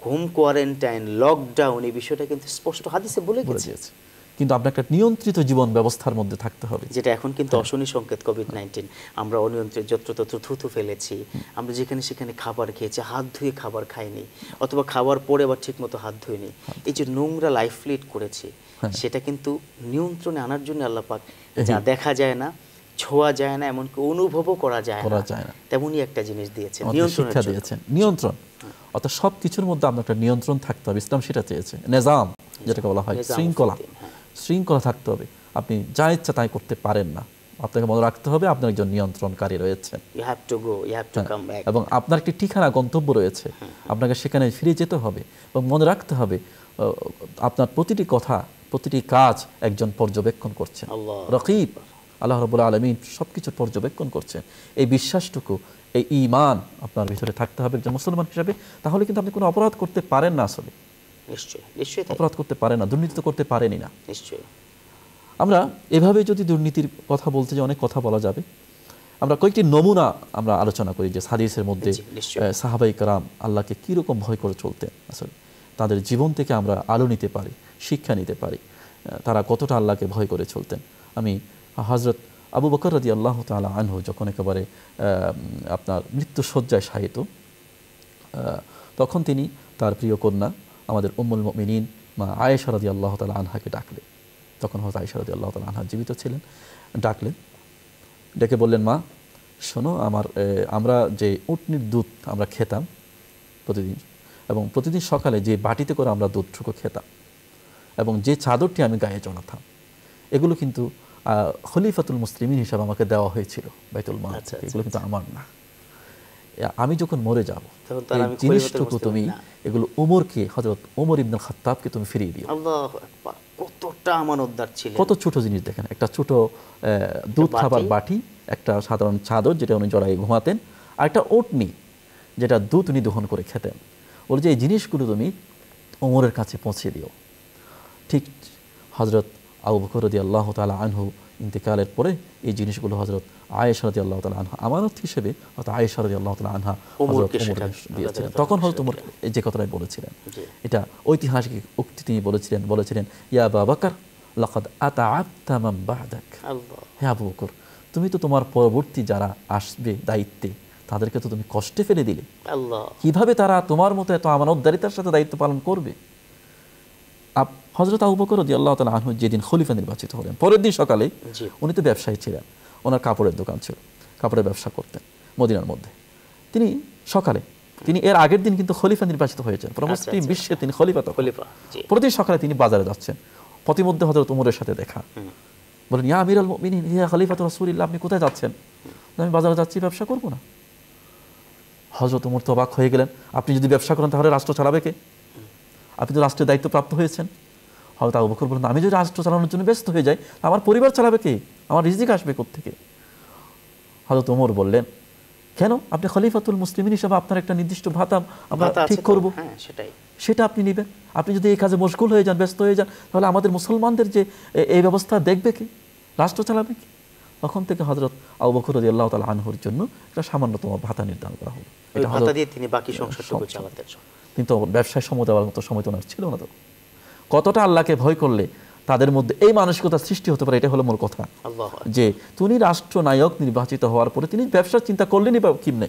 Speaker 1: হোম কোয়ারেন্টাইন, লকডাউন, এই বিষয়টা কিন্তু স্পষ্ট হাদিসে বলে
Speaker 2: বলে
Speaker 1: গেছে।
Speaker 2: দিয়েছে। কিন্তু আপনার একটা নিয়ন্ত্রিত জীবন ব্যবস্থার মধ্যে থাকতে হবে,
Speaker 1: যেটা এখন কিন্তু অশনি সংকেত কোভিড-19। আমরা অনিয়ন্ত্রিত যত্রতত্র থুতু ফেলেছি, আমরা যেখানে সেখানে খাবার খেয়েছি, হাত ধুয়ে খাবার খাইনি, অথবা খাবার পরে আবার ঠিক মতো হাত ধুইনি, এই যে নোংরা লাইফ লিড করেছি, সেটা কিন্তু নিয়ন্ত্রণে আনার জন্য আল্লাহ পাক যা দেখা যায় না, ছোঁয়া যায় না, এমনকি অনুভবও করা যায় না, তেমনই একটা জিনিস দিয়েছেন, নিয়ন্ত্রণের
Speaker 2: শিক্ষা দিয়েছেন। নিয়ন্ত্রণ অর্থাৎ সব কিছুর মধ্যে আপনার একটা নিয়ন্ত্রণ থাকতে হবে। ইসলাম সেটা চেয়েছে। নিজাম যেটাকে বলা হয়, শৃঙ্খলা থাকতে হবে। আপনি যা ইচ্ছা তাই করতে পারেন না। আপনাকে মনে রাখতে হবে আপনার একজন নিয়ন্ত্রণকারী রয়েছেন, এবং আপনার একটি ঠিকানা, গন্তব্য রয়েছে। আপনাকে সেখানে ফিরে যেতে হবে এবং মনে রাখতে হবে আপনার প্রতিটি কথা, প্রতিটি কাজ একজন পর্যবেক্ষণ করছেন। রকিব, আল্লাহ রাব্বুল আলামিন সবকিছু পর্যবেক্ষণ করছেন। এই বিশ্বাসটুকু, এই ঈমান আপনার ভিতরে থাকতে হবে একজন মুসলমান হিসাবে। তাহলে কিন্তু আপনি কোনো অপরাধ করতে পারেন না। আসলে
Speaker 1: নিশ্চয়ই
Speaker 2: অপরাধ করতে পারেন না, দুর্নীতি তো করতে পারেনি না।
Speaker 1: নিশ্চয়ই
Speaker 2: আমরা এভাবে যদি দুর্নীতির কথা বলতে যে অনেক কথা বলা যাবে, আমরা কয়েকটি নমুনা আমরা আলোচনা করি যে হাদিসের মধ্যে সাহাবায়ে কেরাম আল্লাহকে কীরকম ভয় করে চলতেন। আসলে তাদের জীবন থেকে আমরা আলো নিতে পারি, শিক্ষা নিতে পারি, তারা কতটা আল্লাহকে ভয় করে চলতেন। আমি হযরত আবু বকর রাদিয়াল্লাহু তাআলা আনহু যখন একেবারে আপনার মৃত্যুশয্যায় শায়িত, তখন তিনি তার প্রিয় কন্যা আমাদের উম্মুল মুমিনিন মা আয়েশা রাদিয়াল্লাহু তাআলা আনহাকে ডাকলেন। তখন হযরত আয়েশা রাদিয়াল্লাহু তাআলা আনহা জীবিত ছিলেন। ডাকলেন, ডেকে বললেন, মা শোনো, আমরা যে উটনির দুধ আমরা খেতাম প্রতিদিন, এবং প্রতিদিন সকালে যে বাটিতে করে আমরা দুধটুকু খেতাম, এবং যে চাদরটি আমি গায়ে জড়াতাম, এগুলো কিন্তু খলিফাতুল মুসলিমিন হিসাবে আমাকে দেওয়া হয়েছিল বাইতুল মাল থেকে। এগুলো কিন্তু আমার না। আমি যখন মরে যাব এই জিনিসটুকু তুমি এগুলো ওমরকে, হযরত ওমর ইবনুল খাত্তাবকে তুমি ফিরিয়ে দিও।
Speaker 1: আল্লাহু আকবার, কতটা আমানতদার ছিলেন।
Speaker 2: কত ছোট জিনিস দেখেন, একটা ছোট দুধ খাবার বাটি, একটা সাধারণ চাদর যেটা উনি জড়াই ঘুমাতেন, আর একটা ওটনি যেটা দুধ উনি দহন করে খেতেন। বলে যে এই জিনিসগুলো তুমি ওমরের কাছে পৌঁছে দিও। ঠিক হযরত আবু বকর রাদিয়াল্লাহু তাআলা আনহু ইন্তেকালের পরে এই জিনিসগুলো হযরত আয়েশা রাদিয়াল্লাহু তাআলা আনহা আমানত হিসেবে হযরত আয়েশা রাদিয়াল্লাহু তাআলা আনহা হযরত ওমরকে দিয়েছিলেন। তখন হযরত ওমর এই যে কথাটাই বলেছিলেন, এটা ঐতিহাসিক উক্তি তিনি বলেছিলেন, ইয়া আবা বকর লাকাদ আতাআবতা মান বা'দাক। হে আবু বকর, তুমি তো তোমার পরবর্তী যারা আসবে দায়িত্বে তাদেরকে তো তুমি কষ্টে ফেলে দিলে। কিভাবে তারা তোমার মতো এত আমানতদারিতার সাথে দায়িত্ব পালন করবে? হযরত আবু বকর রাদিয়াল্লাহু তাআলা আনহু যেদিন খলিফা নির্বাচিত হলেন, পরের দিন সকালে, উনি তো ব্যবসায়ী ছিলেন, ওনার কাপড়ের দোকান ছিল, কাপড়ের ব্যবসা করতেন মদিনার মধ্যে। তিনি সকালে, তিনি এর আগের দিন কিন্তু খলিফা নির্বাচিত হয়েছেন, মুসলিম বিশ্বে তিনি খলিফা। প্রতিদিন সকালে তিনি বাজারে যাচ্ছেন, পথিমধ্যে হযরত ওমরের সাথে দেখা। বলেন, ইয়া আমিরুল মুমিনিন, ইয়া খলিফাতুর রাসূলিল্লাহ, আপনি কোথায় যাচ্ছেন? আমি বাজারে যাচ্ছি, ব্যবসা করব না। হযরত ওমর তো অবাক হয়ে গেলেন, আপনি যদি ব্যবসা করেন তাহলে রাষ্ট্র চালাবে কে? আপনি তো রাষ্ট্রের দায়িত্বপ্রাপ্ত হয়েছেন। হযরত আবু বকর বলেন, আমি যদি রাষ্ট্র চালানোর জন্য ব্যস্ত হয়ে যাই, আমার পরিবার চালাবে কে? আমার রিজিক আসবে কোত্থেকে? হযরত ওমর বললেন, কেন? আপনি খলিফাতুল মুসলিমিন হিসেবে আপনার একটা নির্দিষ্ট ভাতা আমরা ঠিক করব, সেটা আপনি নেবেন। আপনি যদি এই কাজে মশগুল হয়ে যান, ব্যস্ত হয়ে যান, তাহলে আমাদের মুসলমানদের যে এই ব্যবস্থা দেখবে কে? রাষ্ট্র চালাবে কে? তখন থেকে হযরত আবু বকর রাদিয়াল্লাহু তাআলা আনহুর জন্য একটা সামান্যতম ভাতা নির্ধারণ করা হলো।
Speaker 1: এটা ভাতা দিয়ে তিনি বাকি সংসারটুকু চালাতেন। কিন্তু
Speaker 2: ব্যবসায় সময় দেওয়ার মতো সময় তো ওনার ছিল না। তো কতটা আল্লাহকে ভয় করলে তাদের মধ্যে এই মানসিকতা সৃষ্টি হতে পারে, এটা হলো মূল কথা। যে তিনি রাষ্ট্রনায়ক নির্বাচিত হওয়ার পরে তিনি ব্যবসার চিন্তা করলেনই বা কেমনে?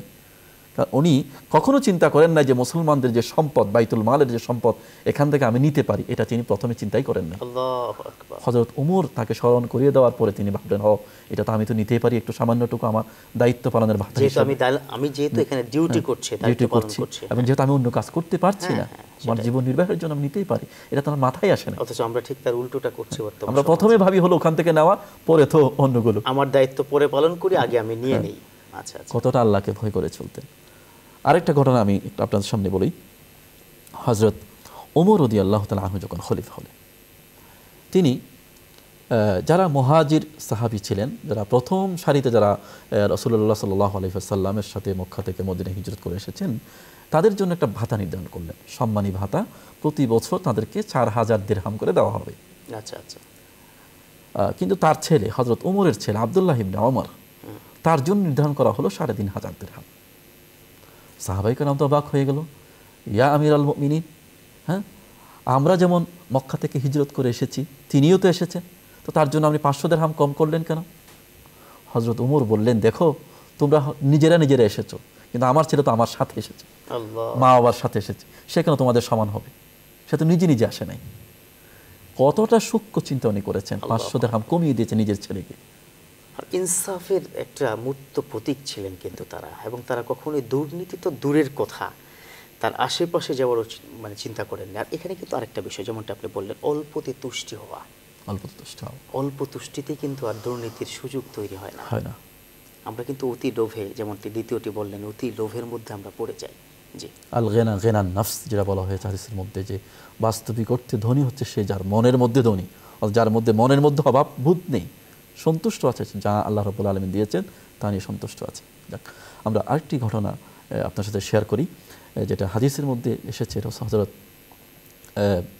Speaker 2: কারণ উনি কখনো চিন্তা করেন না যে মুসলমানদের যে সম্পদ, বাইতুল মালের যে সম্পদ, এখান থেকে আমি নিতে পারি, এটা তিনি প্রথমে চিন্তাই করেন না।
Speaker 1: আল্লাহু আকবার।
Speaker 2: হযরত ওমর তাকে স্মরণ করিয়ে দেওয়ার পরে তিনি ভাবলেন, এটা তো আমি তো নিতেই পারি, একটু সামান্যটুকু আমার দায়িত্ব পালনের ভাতা হিসেবে,
Speaker 1: আমি যেহেতু এখানে ডিউটি করছি, দায়িত্ব পালন করছি,
Speaker 2: এবং যেহেতু আমি অন্য কাজ করতে পারছি না, আমার জীবন নির্বাহের জন্য আমি নিতেই পারি, এটা তো আমার মাথায় আসে না।
Speaker 1: অথচ আমরা ঠিক তার উল্টোটা করছি বর্তমানে।
Speaker 2: আমরা প্রথমে ভাবি হলো ওখান থেকে নেওয়া, পরে তো অন্যগুলো,
Speaker 1: আমার দায়িত্ব পরে পালন করি, আগে আমি নিয়ে নেই। আচ্ছা আচ্ছা।
Speaker 2: কতটা আল্লাহকে ভয় করে চলতেন। আরেকটা ঘটনা আমি একটু আপনাদের সামনে বলি। হযরত ওমর রাদিয়াল্লাহু তাআলা আনহু যখন খলিফা হলেন, তিনি যারা মুহাজির সাহাবী ছিলেন, যারা প্রথম সারিতে যারা রাসূলুল্লাহ সাল্লাল্লাহু আলাইহি ওয়াসাল্লামের সাথে মক্কা থেকে মদিনায় হিজরত করে এসেছেন, তাদের জন্য একটা ভাতা নির্ধারণ করলেন, সম্মানী ভাতা। প্রতি বছর তাদেরকে 4000 দিরহাম করে দেওয়া হবে।
Speaker 1: আচ্ছা আচ্ছা।
Speaker 2: কিন্তু তার ছেলে হযরত ওমরের ছেলে আব্দুল্লাহ ইবনে ওমর, তার জন্য নির্ধারণ করা হলো 3500 দিরহাম। সাহাবায়ে কেরাম তো অবাক হয়ে গেল, ইয়া আমিরাল মুমিনিন, হ্যাঁ, আমরা যেমন মক্কা থেকে হিজরত করে এসেছি, তিনিও তো এসেছেন, তো তার জন্য আপনি 500 দিরহাম কম করলেন কেন? হযরত ওমর বললেন, দেখো, তোমরা নিজেরা এসেছো, কিন্তু আমার ছেলে তো আমার সাথে এসেছে, মা বাবার সাথে এসেছে, সে কেন তোমাদের সমান হবে? সে তো নিজে আসে নাই। কতটা সূক্ষ্ম চিন্তা উনি করেছেন, 500 দিরহাম কমিয়ে দিয়েছে নিজের ছেলেকে।
Speaker 1: আর ইনসাফের একটা মূর্ত প্রতীক ছিলেন কিন্তু তারা, এবং তারা কখনোই দুর্নীতি তো দূরের কথা, তার আশেপাশে যাওয়ার মানে চিন্তা করেন না। আর এখানে কিন্তু আরেকটা বিষয়, যেমনটা আপনি বললেন, অল্পতে তুষ্টি হওয়া। অল্প তুষ্টিতে কিন্তু আর দুর্নীতির সুযোগ তৈরি হয় না। আমরা কিন্তু অতি লোভে, যেমনটি দ্বিতীয়টি বললেন, অতি লোভের মধ্যে আমরা পড়ে যাই। জি,
Speaker 2: আল গিনা গিনান নফস যেটা বলা হয়েছে হাদিসের মধ্যে, যে বাস্তবিক অর্থে ধনী হচ্ছে সে যার মনের মধ্যে ধনী, যার মধ্যে মনের মধ্যে অভাব বোধ নেই, সন্তুষ্ট আছে, যা আল্লাহ রাব্বুল আলামিন দিয়েছেন তা নিয়ে সন্তুষ্ট আছে। যাক, আমরা আরেকটি ঘটনা আপনার সাথে শেয়ার করি, যেটা হাদিসের মধ্যে এসেছে। হযরত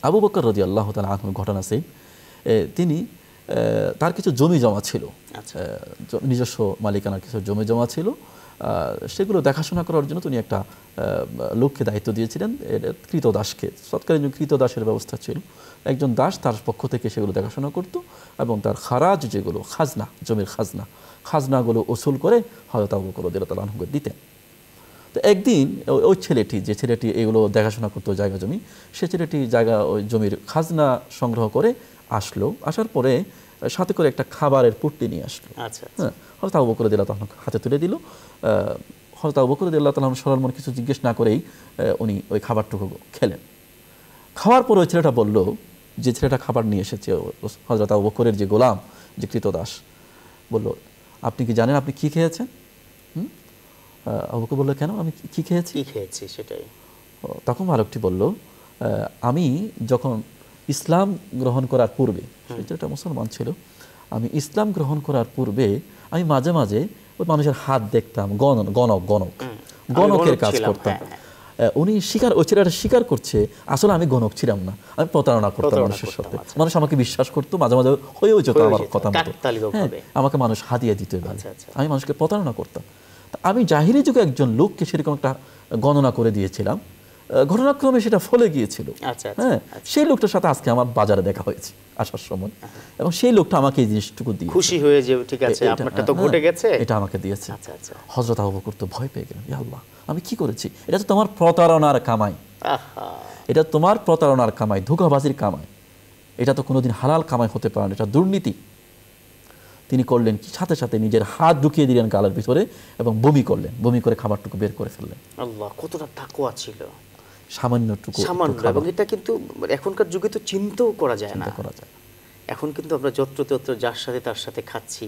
Speaker 2: আবু বকর রাদিয়াল্লাহু তাআলা আনহুর ঘটনা। সেই তিনি, তার কিছু জমি জমা ছিল, নিজস্ব মালিকানার কিছু জমি জমা ছিল, সেগুলো দেখাশোনা করার জন্য তিনি একটা লোককে দায়িত্ব দিয়েছিলেন, কৃতদাসকে। সৎকালীন কৃতদাসের ব্যবস্থা ছিল, একজন দাস তার পক্ষ থেকে সেগুলো দেখাশোনা করত, এবং তার খারাজ, যেগুলো খাজনা, জমির খাজনাগুলো ওসুল করে হযরত আবু বকর রাদিয়াল্লাহু তাআলা আনহুকে দিতেন। তো একদিন ওই ছেলেটি, যে ছেলেটি এগুলো দেখাশোনা করতো জায়গা জমি, সে ছেলেটি ওই জমির খাজনা সংগ্রহ করে আসলো। আসার পরে সাথে করে একটা খাবারের পুটলি নিয়ে আসলো। হ্যাঁ, হযরত আবু বকর রাদিয়াল্লাহু তাআলা হাতে তুলে দিল। হযরত আবু বকর রাদিয়াল্লাহু তাআলা সরল মনে কিছু জিজ্ঞেস না করেই উনি ওই খাবারটুকু খেলেন। খাওয়ার পর ওই ছেলেটা বলল, যে ছেলেটা খাবার নিয়ে এসেছে, হযরত আবু বকরের যে গোলাম, যে কৃতদাস, বলল, আপনি কি জানেন আপনি কি খেয়েছেন? আবু বকর বলল, কেন, আমি কি খেয়েছি?
Speaker 1: সেটাই।
Speaker 2: তখন আরেকটি বলল, আমি যখন ইসলাম গ্রহণ করার পূর্বে, সেটা মুসলমান ছিল, আমি ইসলাম গ্রহণ করার পূর্বে আমি মাঝে মাঝে ওই মানুষের হাত দেখতাম, গণকের কাজ করতাম। উনি ওই ছেলেটা স্বীকার করছে, আসলে আমি গণক ছিলাম না, আমি প্রতারণা করতাম মানুষের সাথে। মানুষ আমাকে বিশ্বাস করতো, মাঝে মাঝে হয়েও যেত আমার কথা মতো, আমাকে মানুষ হাদিয়া দিতে পারে, আমি মানুষকে প্রতারণা করতাম। আমি জাহিলি যুগে একজন লোককে সেরকম একটা গণনা করে দিয়েছিলাম, ঘটনাক্রমে সেটা ফলে গিয়েছিল। হ্যাঁ, সেই লোকটার সাথে আজকে আমার বাজারে দেখা হয়েছে আসার সময়, এবং সেই লোকটা আমাকে এই জিনিসটুকু দিয়ে খুশি হয়ে যে ঠিক আছে আপনারটা তো ঘটে গেছে, এটা আমাকে দিয়েছে। হযরত আবু বকর তো ভয় পেয়ে গেলেন, ইয়া আল্লাহ, আমি কি করেছি? এটা তো তোমার প্রতারণার কামাই, এটা তোমার প্রতারণার কামাই, ধোঁকাবাজির কামাই, এটা তো কোনোদিন হালাল কামাই হতে পারে না, এটা দুর্নীতি। তিনি করলেন কি, সাথে সাথে নিজের হাত ঢুকিয়ে দিলেন গালের ভিতরে এবং বমি করলেন, বমি করে খাবারটুকু বের করে ফেললেন।
Speaker 1: আল্লাহ, কতটা তাকওয়া ছিল,
Speaker 2: সামান্যটুকু।
Speaker 1: এবং এটা কিন্তু এখনকার যুগে তো চিন্তাও করা যায় না। এখন কিন্তু আমরা যত্রতত্র যার সাথে তার সাথে খাচ্ছি,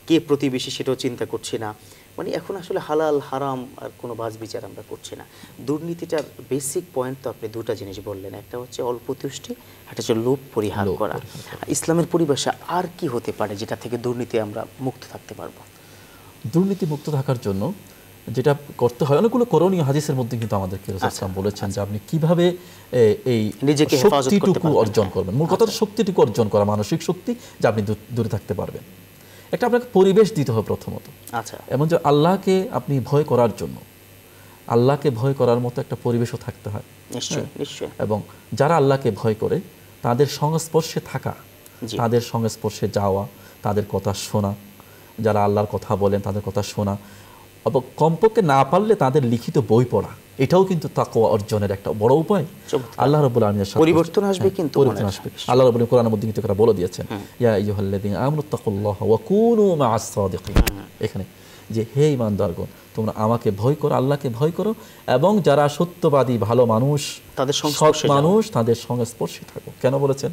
Speaker 1: কে প্রতিবেশী সেটাও চিন্তা করছি না। মানে এখন আসলে হালাল হারাম আর কোনো বাজ বিচার আমরা করছি না। দুর্নীতিটার বেসিক পয়েন্ট তো আপনি দুটা জিনিস বললেন, একটা হচ্ছে অল্প তুষ্টি, একটা হচ্ছে লোভ পরিহার করা। ইসলামের পরিভাষা আর কি হতে পারে যেটা থেকে দুর্নীতি আমরা মুক্ত থাকতে পারবো?
Speaker 2: দুর্নীতি মুক্ত থাকার জন্য যেটা করতে হয়, অনেকগুলো করণীয় হাদিসের মধ্যে কিন্তু আমাদেরকে রাসূল সাল্লাল্লাহু আলাইহি ওয়াসাল্লাম বলেছেন যে আপনি কিভাবে এই নিজেকে শক্তিটুকু অর্জন করবেন। মূল কথা শক্তিটুকু অর্জন করা, মানসিক শক্তি, যে আপনি দূরে থাকতে পারবেন। একটা আপনাকে পরিবেশ দিতে হবে প্রথমত, এমন যে আল্লাহকে আপনি ভয় করার জন্য, আল্লাহকে ভয় করার মতো একটা পরিবেশও থাকতে হয়। নিশ্চয়ই। এবং যারা আল্লাহকে ভয় করে তাদের সংস্পর্শে থাকা, তাদের সংস্পর্শে যাওয়া, তাদের কথা শোনা, যারা আল্লাহর কথা বলেন তাদের কথা শোনা, কমপক্ষে না পারলে তাদের লিখিত বই পড়া, এটাও কিন্তু তাকওয়া অর্জনের একটা বড় উপায়। আল্লাহ রাব্বুল আলামিনের সাথে
Speaker 1: পরিবর্তন আসবে, কিন্তু
Speaker 2: পরিবর্তন আসবে। আল্লাহ রাব্বুল কোরআনের মধ্যে কিন্তু এটা বলে দিয়েছেন, ইয়া আইয়ুহাল্লাযীনা আমানু তাকুল্লাহ ওয়া কুনু মা'আস সাদিকিন। এখানে যে হে ঈমানদারগণ, তোমরা আমাকে ভয় করো, আল্লাহকে ভয় করো, এবং যারা সত্যবাদী ভালো মানুষ,
Speaker 1: তাদের
Speaker 2: সৎ মানুষ, তাদের সংস্পর্শে থাকো। কেন বলেছেন?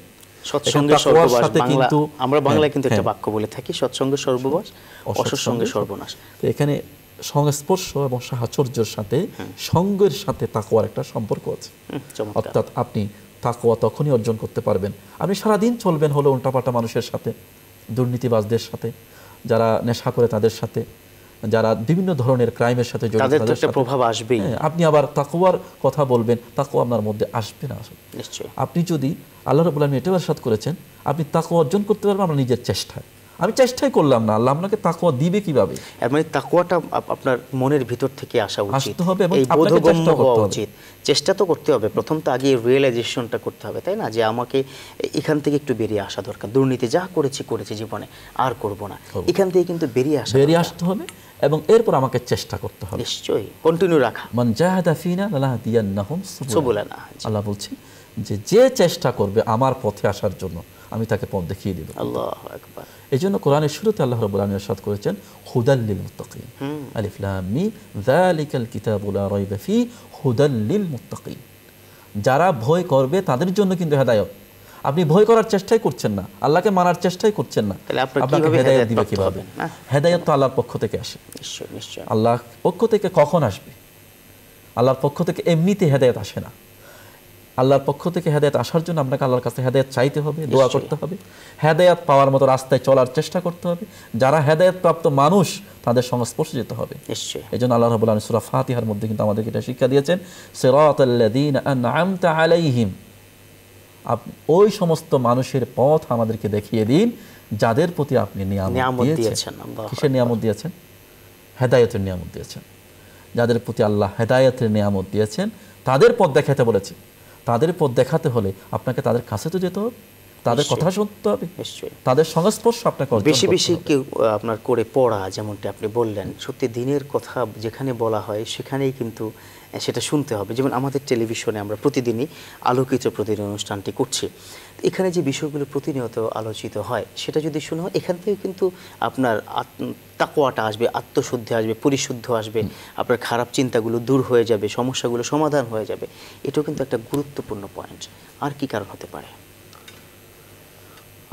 Speaker 1: সৎসঙ্গে সর্ববাস। কিন্তু আমরা বাংলায় কিন্তু একটা বাক্য বলে থাকি, সৎসঙ্গে সর্ববাস, অসৎসঙ্গে সর্বনাশ।
Speaker 2: তো এখানে সংস্পর্শ এবং সাহচর্যের সাথে, সঙ্গের সাথে তাকওয়ার একটা সম্পর্ক আছে। অর্থাৎ আপনি তাকওয়া তখনই অর্জন করতে পারবেন, আপনি সারাদিন চলবেন হলো উল্টাপাল্টা মানুষের সাথে, দুর্নীতিবাজদের সাথে, যারা নেশা করে তাদের সাথে, যারা বিভিন্ন ধরনের ক্রাইমের সাথে জড়িত, তাদের একটা
Speaker 1: প্রভাব আসবে।
Speaker 2: আপনি আবার তাকওয়ার কথা বলবেন, তাকওয়া আপনার মধ্যে আসবে না।
Speaker 1: নিশ্চয়ই
Speaker 2: আপনি যদি আল্লাহ রাব্বুল আলামিন এটাও ইরশাদ করেছেন, আপনি তাকওয়া অর্জন করতে পারবেন আপনার নিজের চেষ্টায়। আমি চেষ্টাই করলাম না, আল্লাহ আপনাকে তাকওয়া দিবে কিভাবে?
Speaker 1: এর মানে তাকওয়াটা আপনার মনের ভিতর থেকে আসা উচিত,
Speaker 2: আসতে হবে এবং
Speaker 1: এই
Speaker 2: আপনাকে চেষ্টা
Speaker 1: হওয়া
Speaker 2: করতে
Speaker 1: উচিত। চেষ্টা তো করতে হবে, প্রথম তো আগে রিয়েলাইজেশনটা করতে হবে, তাই না? যে আমাকে এখান থেকে একটু বেরিয়ে আসা দরকার। দুর্নীতি যা করেছি জীবনে আর করব না, এখান থেকে কিন্তু বেরিয়ে
Speaker 2: আসতে হবে, এবং এরপর আমাকে চেষ্টা করতে হবে।
Speaker 1: নিশ্চয়ই কন্টিনিউ রাখা।
Speaker 2: মান জাহাদা ফিনা লানাহদিয়ান্নাহুম সুবুলানা। আল্লাহ বলছি যে চেষ্টা করবে আমার পথে আসার জন্য, আমি তাকে পথ দেখিয়ে দেব।
Speaker 1: আল্লাহু আকবার।
Speaker 2: এইজন্য কোরআনের শুরুতে আল্লাহ রাব্বুল আলামিন ইরশাদ করেছেন, হুদাল লিল মুত্তাকিন, আলিফ লাম মিম, যালিকাল কিতাবু লা রাইবা ফি, হুদাল লিল মুত্তাকিন। যারা ভয় করবে তাদের জন্য কিন্তু হেদায়েত। আপনি ভয় করার চেষ্টাই করছেন না, আল্লাহকে মানার চেষ্টাই করছেন না, আপনাকে হেদায়েত দিবে কিভাবে? হেদায়েত তো আল্লাহর পক্ষ থেকে আসে।
Speaker 1: নিশ্চয়ই
Speaker 2: আল্লাহর পক্ষ থেকে কখন আসবে? আল্লাহর পক্ষ থেকে এমনিতে হেদায়েত আসে না। আল্লাহর পক্ষ থেকে হেদায়েত আসার জন্য আপনাকে আল্লাহর কাছে হেদায়েত চাইতে হবে, দোয়া করতে হবে, হেদায়েত পাওয়ার মতো রাস্তায় চলার চেষ্টা করতে হবে। যারা হেদায়েত প্রাপ্ত মানুষ তাদের সংস্পর্শে যেতে হবে। এজন্য আল্লাহ রাব্বুল আলামিন সূরা ফাতিহার মধ্যে কিন্তু আমাদেরকে এটা শিক্ষা দিয়েছেন, সিরাতাল্লাযীনা আন'আমতা আলাইহিম। ওই সমস্ত মানুষের পথ আমাদেরকে দেখিয়ে দিন যাদের প্রতি আপনি নিয়ামত দিয়েছেন। কিসের নিয়ামত দিয়েছেন? হেদায়েতের নিয়ামত দিয়েছেন। যাদের প্রতি আল্লাহ হেদায়েতের নিয়ামত দিয়েছেন তাদের পথ দেখাতে বলেছে। তাদের পথ দেখাতে হলে আপনাকে তাদের কাছে তো যেতে হবে, তাদের কথা শুনতে হবে, তাদের সংস্পর্শ আপনাকে
Speaker 1: বেশি বেশি কেউ আপনার করে পড়া, যেমনটি আপনি বললেন। সত্যি দিনের কথা যেখানে বলা হয় সেখানেই কিন্তু সেটা শুনতে হবে। যেমন আমাদের টেলিভিশনে আমরা প্রতিদিনই আলোকিত প্রতিদিন অনুষ্ঠানটি করছি, এখানে যে বিষয়গুলো প্রতিনিয়ত আলোচিত হয় সেটা যদি শোনা হয়, এখান থেকে কিন্তু আপনার তাকওয়াটা আসবে, আত্মশুদ্ধি আসবে, পরিশুদ্ধ আসবে, আপনার খারাপ চিন্তাগুলো দূর হয়ে যাবে, সমস্যাগুলো সমাধান হয়ে যাবে। এটাও কিন্তু একটা গুরুত্বপূর্ণ পয়েন্ট। আর কি কারণ হতে পারে?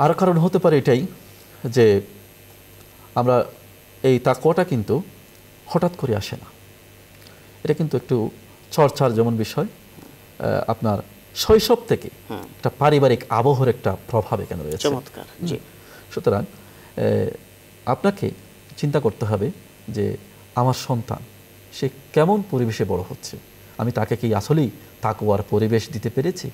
Speaker 2: আর কারণ হতে পারে এটাই যে আমরা এই তাকওয়াটা কিন্তু হঠাৎ করে আসে না। এটা কিন্তু একটু চর্চার যেমন বিষয়, আপনার শৈশব থেকে একটা পারিবারিক আবহাওয়ার একটা প্রভাব এখানে রয়েছে।
Speaker 1: চমৎকার।
Speaker 2: সুতরাং আপনাকে চিন্তা করতে হবে যে আমার সন্তান সে কেমন পরিবেশে বড় হচ্ছে, আমি তাকে কি আসলেই তাকওয়ার পরিবেশ দিতে পেরেছি?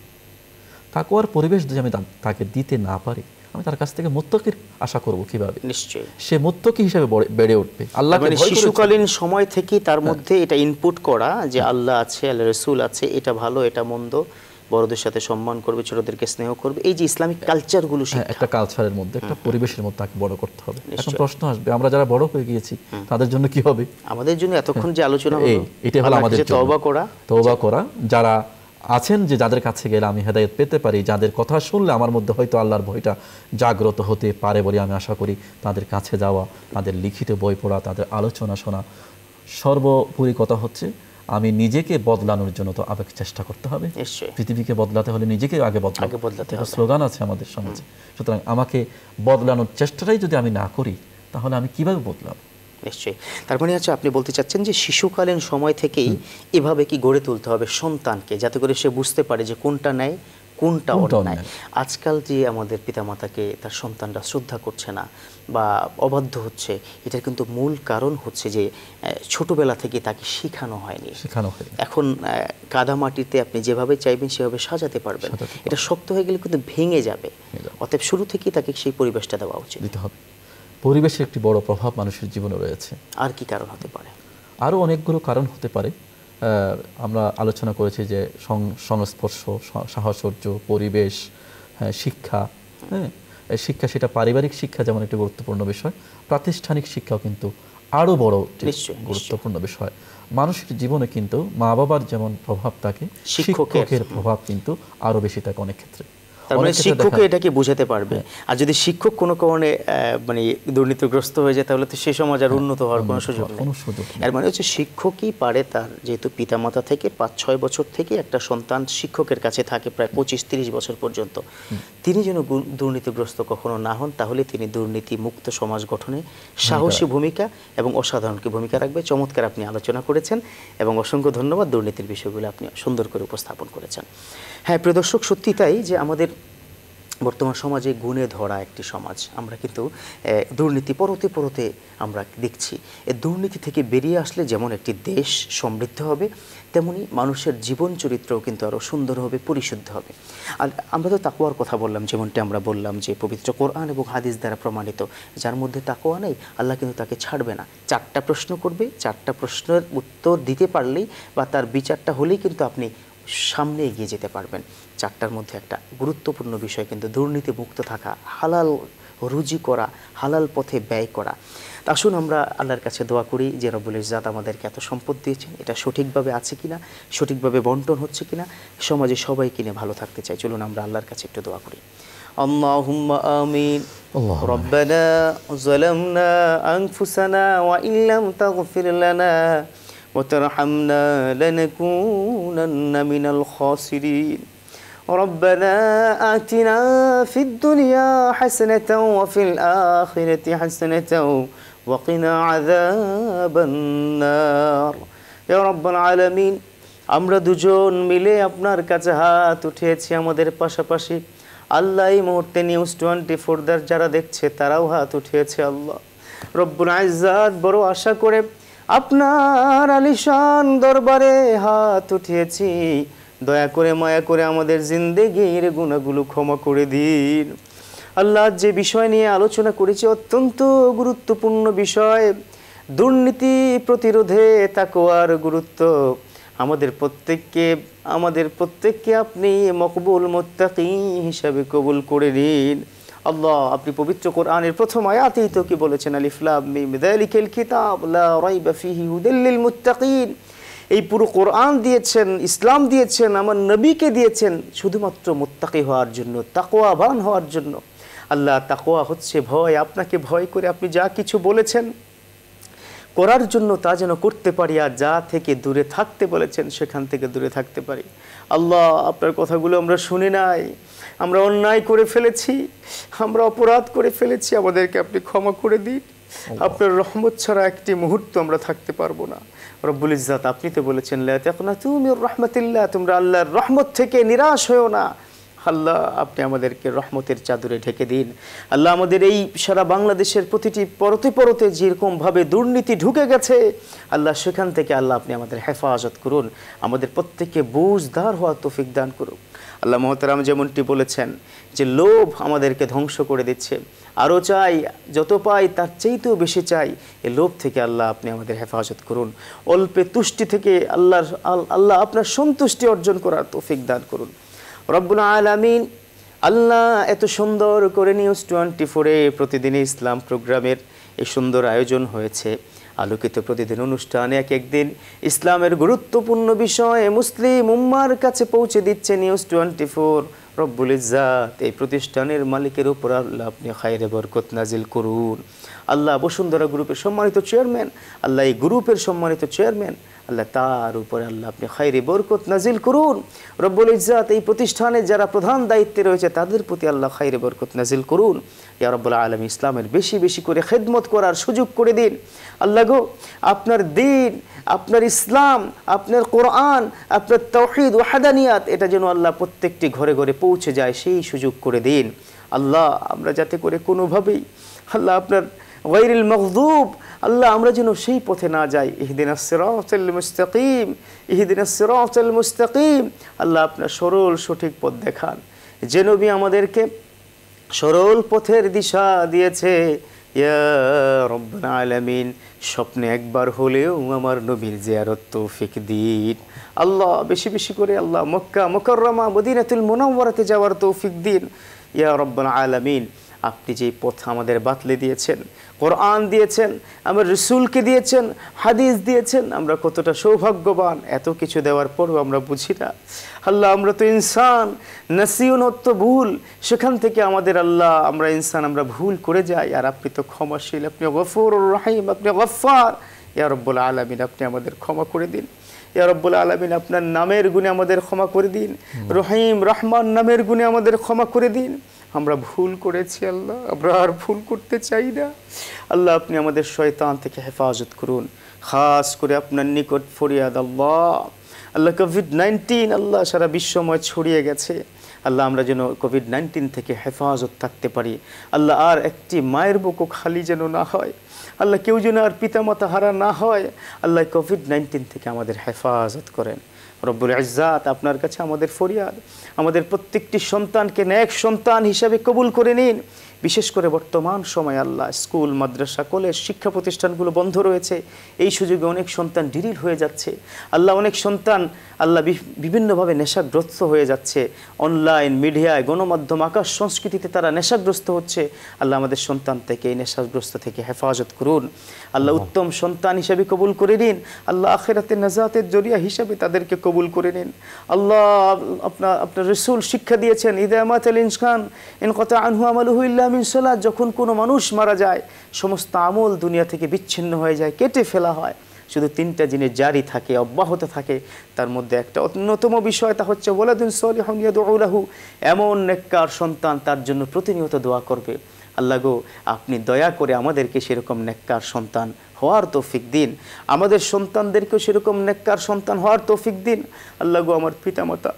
Speaker 2: তাকওয়ার পরিবেশ যদি আমি তাকে দিতে না পারি, আমি তার কাছ থেকে মুত্তাকির আশা করব কিভাবে?
Speaker 1: নিশ্চয়ই
Speaker 2: সে মুত্তাকি হিসেবে বেড়ে উঠবে। আল্লাহকে ভয় করে
Speaker 1: শিশুকালীন সময় থেকে তার মধ্যে এটা ইনপুট করা যে আল্লাহ আছে, আল্লাহ রাসূল আছে, এটা ভালো এটা মন্দ, বড়দের সাথে সম্মান করবে, ছোটদেরকে স্নেহ করবে, এই যে ইসলামিক কালচারগুলো শিক্ষা,
Speaker 2: একটা কালচারের মধ্যে, একটা পরিবেশের মধ্যে তাকে বড় করতে হবে। এখন প্রশ্ন আসবে, আমরা যারা বড় হয়ে গিয়েছি তাদের জন্য কি হবে?
Speaker 1: আমাদের জন্য এতক্ষণ যে আলোচনা হলো
Speaker 2: এটা হলো আমাদের জন্য তওবা করা। যারা আছেন যে যাদের কাছে গেলে আমি হেদায়েত পেতে পারি, যাদের কথা শুনলে আমার মধ্যে হয়তো আল্লাহর ভয়টা জাগ্রত হতে পারে বলে আমি আশা করি, তাদের কাছে যাওয়া, তাদের লিখিত বই পড়া, তাদের আলোচনা শোনা। সর্বোপরি কথা হচ্ছে আমি নিজেকে বদলানোর জন্য তো আবেগ চেষ্টা করতে হবে। পৃথিবীকে বদলাতে হলে নিজেকে আগে বদলাতে হবে, স্লোগান আছে আমাদের সমাজে। সুতরাং আমাকে বদলানোর চেষ্টাটাই যদি আমি না করি তাহলে আমি কিভাবে বদলাবো?
Speaker 1: নিশ্চয়ই। তার মানে হচ্ছে আপনি বলতে চাচ্ছেন যে শিশুকালীন সময় থেকেই এভাবে কি গড়ে তুলতে হবে সন্তানকে, যাতে করে সে বুঝতে পারে যে কোনটা ন্যায় কোনটা অন্যায়। আজকাল যে আমাদের পিতামাতাকে তার সন্তানরা শ্রদ্ধা করছে না বা অবাধ্য হচ্ছে, এটার কিন্তু মূল কারণ হচ্ছে যে ছোটবেলা থেকে তাকে শেখানো হয়নি। এখন কাদামাটিতে আপনি যেভাবে চাইবেন সেভাবে সাজাতে পারবেন, এটা শক্ত হয়ে গেলে কিন্তু ভেঙে যাবে। অতএব শুরু থেকেই তাকে সেই পরিবেশটা দেওয়া উচিত।
Speaker 2: দিতে হবে। পরিবেশের একটি বড় প্রভাব মানুষের জীবনে রয়েছে।
Speaker 1: আর কি কারণ হতে পারে?
Speaker 2: আরও অনেকগুলো কারণ হতে পারে। আমরা আলোচনা করেছি যে সংস্পর্শ, সাহচর্য, পরিবেশ, শিক্ষা। শিক্ষা সেটা পারিবারিক শিক্ষা যেমন একটি গুরুত্বপূর্ণ বিষয়, প্রাতিষ্ঠানিক শিক্ষাও কিন্তু আরও বড় যে
Speaker 1: নিশ্চয়ই,
Speaker 2: গুরুত্বপূর্ণ বিষয়, মানুষের জীবনে কিন্তু মা বাবার যেমন প্রভাব থাকে, শিক্ষকের প্রভাব কিন্তু আরও বেশি থাকে অনেক ক্ষেত্রে।
Speaker 1: তার মানে শিক্ষককে এটাকে বোঝাতে পারবে। আর যদি শিক্ষক কোনো কারণে মানে দুর্নীতিগ্রস্ত হয়ে যায়, তাহলে তো সে সমাজ আর উন্নত হওয়ার কোনো সুযোগ নেই। এর মানে হচ্ছে শিক্ষকই পারে, তার যেহেতু পিতামাতা থেকে 5-6 বছর থেকে একটা সন্তান শিক্ষকের কাছে থাকে প্রায় 25-30 বছর পর্যন্ত, তিনি যেন দুর্নীতিগ্রস্ত কখনো না হন, তাহলে তিনি দুর্নীতি মুক্ত সমাজ গঠনে সাহসী ভূমিকা এবং অসাধারণ ভূমিকা রাখবে। চমৎকার আপনি আলোচনা করেছেন এবং অসংখ্য ধন্যবাদ। দুর্নীতির বিষয়গুলো আপনি সুন্দর করে উপস্থাপন করেছেন। হ্যাঁ প্রিয় দর্শক, সত্যি তাই যে আমাদের বর্তমান সমাজে গুণে ধরা একটি সমাজ। আমরা কিন্তু দুর্নীতি পরতে পরতে আমরা দেখছি। এই দুর্নীতি থেকে বেরিয়ে আসলে যেমন একটি দেশ সমৃদ্ধ হবে, তেমনি মানুষের জীবন চরিত্রও কিন্তু আরও সুন্দর হবে, পরিশুদ্ধ হবে। আর আমরা তো তাকওয়ার কথা বললাম, যেমনটি আমরা বললাম যে পবিত্র কোরআন এবং হাদিস দ্বারা প্রমাণিত, যার মধ্যে তাকওয়া নেই আল্লাহ কিন্তু তাকে ছাড়বে না। 4টা প্রশ্ন করবে, 4টা প্রশ্নের উত্তর দিতে পারলেই বা তার বিচারটা হলেই কিন্তু আপনি সামনে এগিয়ে যেতে পারবেন। 4টার মধ্যে একটা গুরুত্বপূর্ণ বিষয় কিন্তু দুর্নীতি মুক্ত থাকা, হালাল রুজি করা, হালাল পথে ব্যয় করা। আসুন আমরা আল্লাহর কাছে দোয়া করি যে রব্বুল ইজ্জাত আমাদেরকে এত সম্পদ দিয়েছেন, এটা সঠিকভাবে আছে কিনা, সঠিকভাবে বন্টন হচ্ছে কিনা, সমাজে সবাই কিনে ভালো থাকতে চাই। চলুন আমরা আল্লাহর কাছে একটু দোয়া করি। আল্লাহুম্মা আমিন। রব্বানা যালামনা আনফুসানা ওয়া ইল্লাম তাগফির লানা وترحمنا لنكونن من الخاسرين ربنا آتنا في الدنيا حسنة وفي الآخرة حسنة وقنا عذاب النار يا رب العالمين। আমরা দুজন মিলে আপনার কাছে হাত উঠিয়েছি আমাদের পাশাপাশি। আল্লাহ এই মুহূর্তে নিউজ 24 দ্বার যারা দেখছে তারাও হাত উঠিয়েছে। আল্লাহ রব্বুল ইজ্জাত বড় আশা করে আপনার আলিশান দরবারে হাত উঠিয়েছি। দয়া করে মায়া করে আমাদের জিন্দেগির গুনাহগুলো ক্ষমা করে দিন। আল্লাহ যে বিষয় নিয়ে আলোচনা করেছি অত্যন্ত গুরুত্বপূর্ণ বিষয়, দুর্নীতি প্রতিরোধে তাকওয়ার গুরুত্ব। আমাদের প্রত্যেককে আপনি মকবুল মুত্তাকি হিসাবে কবুল করে নিন। আল্লাহ আপনি পবিত্র কোরআনের প্রথম আয়াতেই তো কি বলেছেন, আলিফ লাম মিম যালিকাল কিতাব লা রাইবা ফিহি হুদাল লিল মুত্তাকিন। এই পুরো কোরআন দিয়েছেন, ইসলাম দিয়েছেন, আমার নবীকে দিয়েছেন শুধুমাত্র মুত্তাকি হওয়ার জন্য, তাকওয়াবান হওয়ার জন্য। আল্লাহ তাকওয়া হচ্ছে ভয়, আপনাকে ভয় করে আপনি যা কিছু বলেছেন করার জন্য তা যেন করতে পারি, আর যা থেকে দূরে থাকতে বলেছেন সেখান থেকে দূরে থাকতে পারি। আল্লাহ আপনার কথাগুলো আমরা শুনি নাই, আমরা অন্যায় করে ফেলেছি, আমরা অপরাধ করে ফেলেছি, আমাদেরকে আপনি ক্ষমা করে দিন। আপনার রহমত ছাড়া একটি মুহূর্ত আমরা থাকতে পারবো না। রব্বুল ইজ্জাত আপনি তো বলেছেন লা তাকনাতু মির রাহমাতিল্লাহ, তোমরা আল্লাহর রহমত থেকে নিরাশ হয়েও না। আল্লাহ আপনি আমাদেরকে রহমতের চাদরে ঢেকে দিন। আল্লাহ আমাদের এই সারা বাংলাদেশের প্রতিটি পরতে পরতে যেরকমভাবে দুর্নীতি ঢুকে গেছে, আল্লাহ সেখান থেকে আল্লাহ আপনি আমাদের হেফাজত করুন, আমাদের প্রত্যেককে বুঝদার হওয়ার তৌফিক দান করুন। আল্লাহ মুহতারাম যেমনটি বলেছেন যে লোভ আমাদেরকে ধ্বংস করে দিচ্ছে, আরও চাই, যত পাই তার চাইতেও বেশি চাই, এই লোভ থেকে আল্লাহ আপনি আমাদের হেফাজত করুন। অল্পে তুষ্টি থেকে আল্লাহ আপনার সন্তুষ্টি অর্জন করার তৌফিক দান করুন। রব্বুল আলামিন আল্লাহ এত সুন্দর করে নিউজ 24-এ প্রতিদিন ইসলাম প্রোগ্রামের এই সুন্দর আয়োজন হয়েছে, আলোকিত প্রতিদিন অনুষ্ঠানে এক একদিন ইসলামের গুরুত্বপূর্ণ বিষয় মুসলিম উম্মার কাছে পৌঁছে দিচ্ছে নিউজ 24। রব্বুল ইজ্জাত এই প্রতিষ্ঠানের মালিকের উপর আল্লাহ আপনি খায়রে বরকত নাজিল করুন। আল্লাহ বসুন্ধরা গ্রুপের সম্মানিত চেয়ারম্যান, আল্লাহ এই গ্রুপের সম্মানিত চেয়ারম্যান, আল্লাহ তার উপরে আল্লাহ আপনি খায়রে বরকত নাজিল করুন। রব্বুল ইজ্জাত এই প্রতিষ্ঠানে যারা প্রধান দায়িত্বে রয়েছে তাদের প্রতি আল্লাহ খায়রে বরকত নাজিল করুন। ইয়া রাব্বুল আলামিন ইসলামের বেশি বেশি করে খেদমত করার সুযোগ করে দিন। আল্লাহ গো আপনার দ্বীন, আপনার ইসলাম, আপনার কোরআন, আপনার তাওহীদ ওয়াহদানিয়াত এটা যেন আল্লাহ প্রত্যেকটি ঘরে ঘরে পৌঁছে যায় সেই সুযোগ করে দিন। আল্লাহ আমরা যাতে করে কোনোভাবেই আল্লাহ আপনার গায়রিল মাগযুব আল্লাহ আমরা যেন সেই পথে না যাই। ইহদিনাস সিরাতাল মুস্তাকিম, ইহদিনাস সিরাতাল মুস্তাকিম। আল্লাহ আপনার সরল সঠিক পথ দেখান। যে নবী আমাদেরকে সরল পথের দিশা দিয়েছে, ইয়া রব্বুল আলামিন স্বপ্নে একবার হলেও আমার নবীর জিয়ারত তৌফিক দিন। আল্লাহ বেশি বেশি করে আল্লাহ মক্কা মুকাররমা মদিনাতুল মুনাওয়ারাতে যাওয়ার তৌফিক দিন। ইয়া রব্বুল আলামিন আপনি যে পথ আমাদের বাতলে দিয়েছেন, কোরআন দিয়েছেন, আমার রসুলকে দিয়েছেন, হাদিস দিয়েছেন, আমরা কতটা সৌভাগ্যবান। এত কিছু দেওয়ার পরও আমরা বুঝি না। আল্লাহ আমরা তো ইনসান, নাসিউনত ভুল, সেখান থেকে আমাদের আল্লাহ আমরা ইনসান, আমরা ভুল করে যাই। আর আপনি তো ক্ষমাশীল, আপনি গফুরুর রহিম, আপনি গফফার। ইয়া রব্বুল আলামিন, আপনি আমাদের ক্ষমা করে দিন। ইয়া রব্বুল আলামিন, আপনার নামের গুণে আমাদের ক্ষমা করে দিন। রহিম রহমান নামের গুণে আমাদের ক্ষমা করে দিন। আমরা ভুল করেছি আল্লাহ, আমরা আর ভুল করতে চাই না। আল্লাহ আপনি আমাদের শয়তান থেকে হেফাজত করুন। খাস করে আপনার নিকট ফরিয়াদ আল্লাহ, আল্লাহ কোভিড-19 আল্লাহ সারা বিশ্বময় ছড়িয়ে গেছে। আল্লাহ আমরা যেন কোভিড-19 থেকে হেফাজত থাকতে পারি। আল্লাহ আর একটি মায়ের বুকও খালি যেন না হয়। আল্লাহ কেউ যেন আর পিতামাতা হারা না হয়। আল্লাহ কোভিড-19 থেকে আমাদের হেফাজত করেন। রব্বুল ইজ্জাত, আপনার কাছে আমাদের ফরিয়াদ, আমাদের প্রত্যেকটি সন্তানকে নেক সন্তান হিসাবে কবুল করে নিন। বিশেষ করে বর্তমান সময় আল্লাহ স্কুল, মাদ্রাসা, কলেজ, শিক্ষা প্রতিষ্ঠানগুলো বন্ধ রয়েছে। এই সুযোগে অনেক সন্তান ডিরিল হয়ে যাচ্ছে। আল্লাহ অনেক সন্তান আল্লাহ বিভিন্নভাবে নেশাগ্রস্ত হয়ে যাচ্ছে। অনলাইন মিডিয়ায়, গণমাধ্যম, আকাশ সংস্কৃতিতে তারা নেশাগ্রস্ত হচ্ছে। আল্লাহ আমাদের সন্তান থেকে এই নেশাগ্রস্ত থেকে হেফাজত করুন। আল্লাহ উত্তম সন্তান হিসাবে কবুল করে নিন। আল্লাহ আখিরাতে নাজাতের জরিয়া হিসাবে তাদেরকে কবুল করে নিন। আল্লাহ আপনার রসুল শিক্ষা দিয়েছেন, ইযা মাতাল ইনসান ইনকাতা আনহু আমালুহু ইল্লা মিন সালাত। যখন কোনো মানুষ মারা যায়, সমস্ত আমল দুনিয়া থেকে বিচ্ছিন্ন হয়ে যায়, কেটে ফেলা হয়। শুধু 3টা জিনিস জারি থাকে, অব্যাহত থাকে। তার মধ্যে একটা অন্যতম বিষয়, তা হচ্ছে ওয়ালাদুন সালিহুন ইয়াদউ লাহু। এমন নেককার সন্তান তার জন্য প্রতিনিয়ত দোয়া করবে। আল্লাহ গো, আপনি দয়া করে আমাদেরকে সেরকম নেককার সন্তান হওয়ার তৌফিক দিন। আমাদের সন্তানদেরকেও সেরকম নেককার সন্তান হওয়ার তৌফিক দিন। আল্লাহ গো, আমার পিতামাতা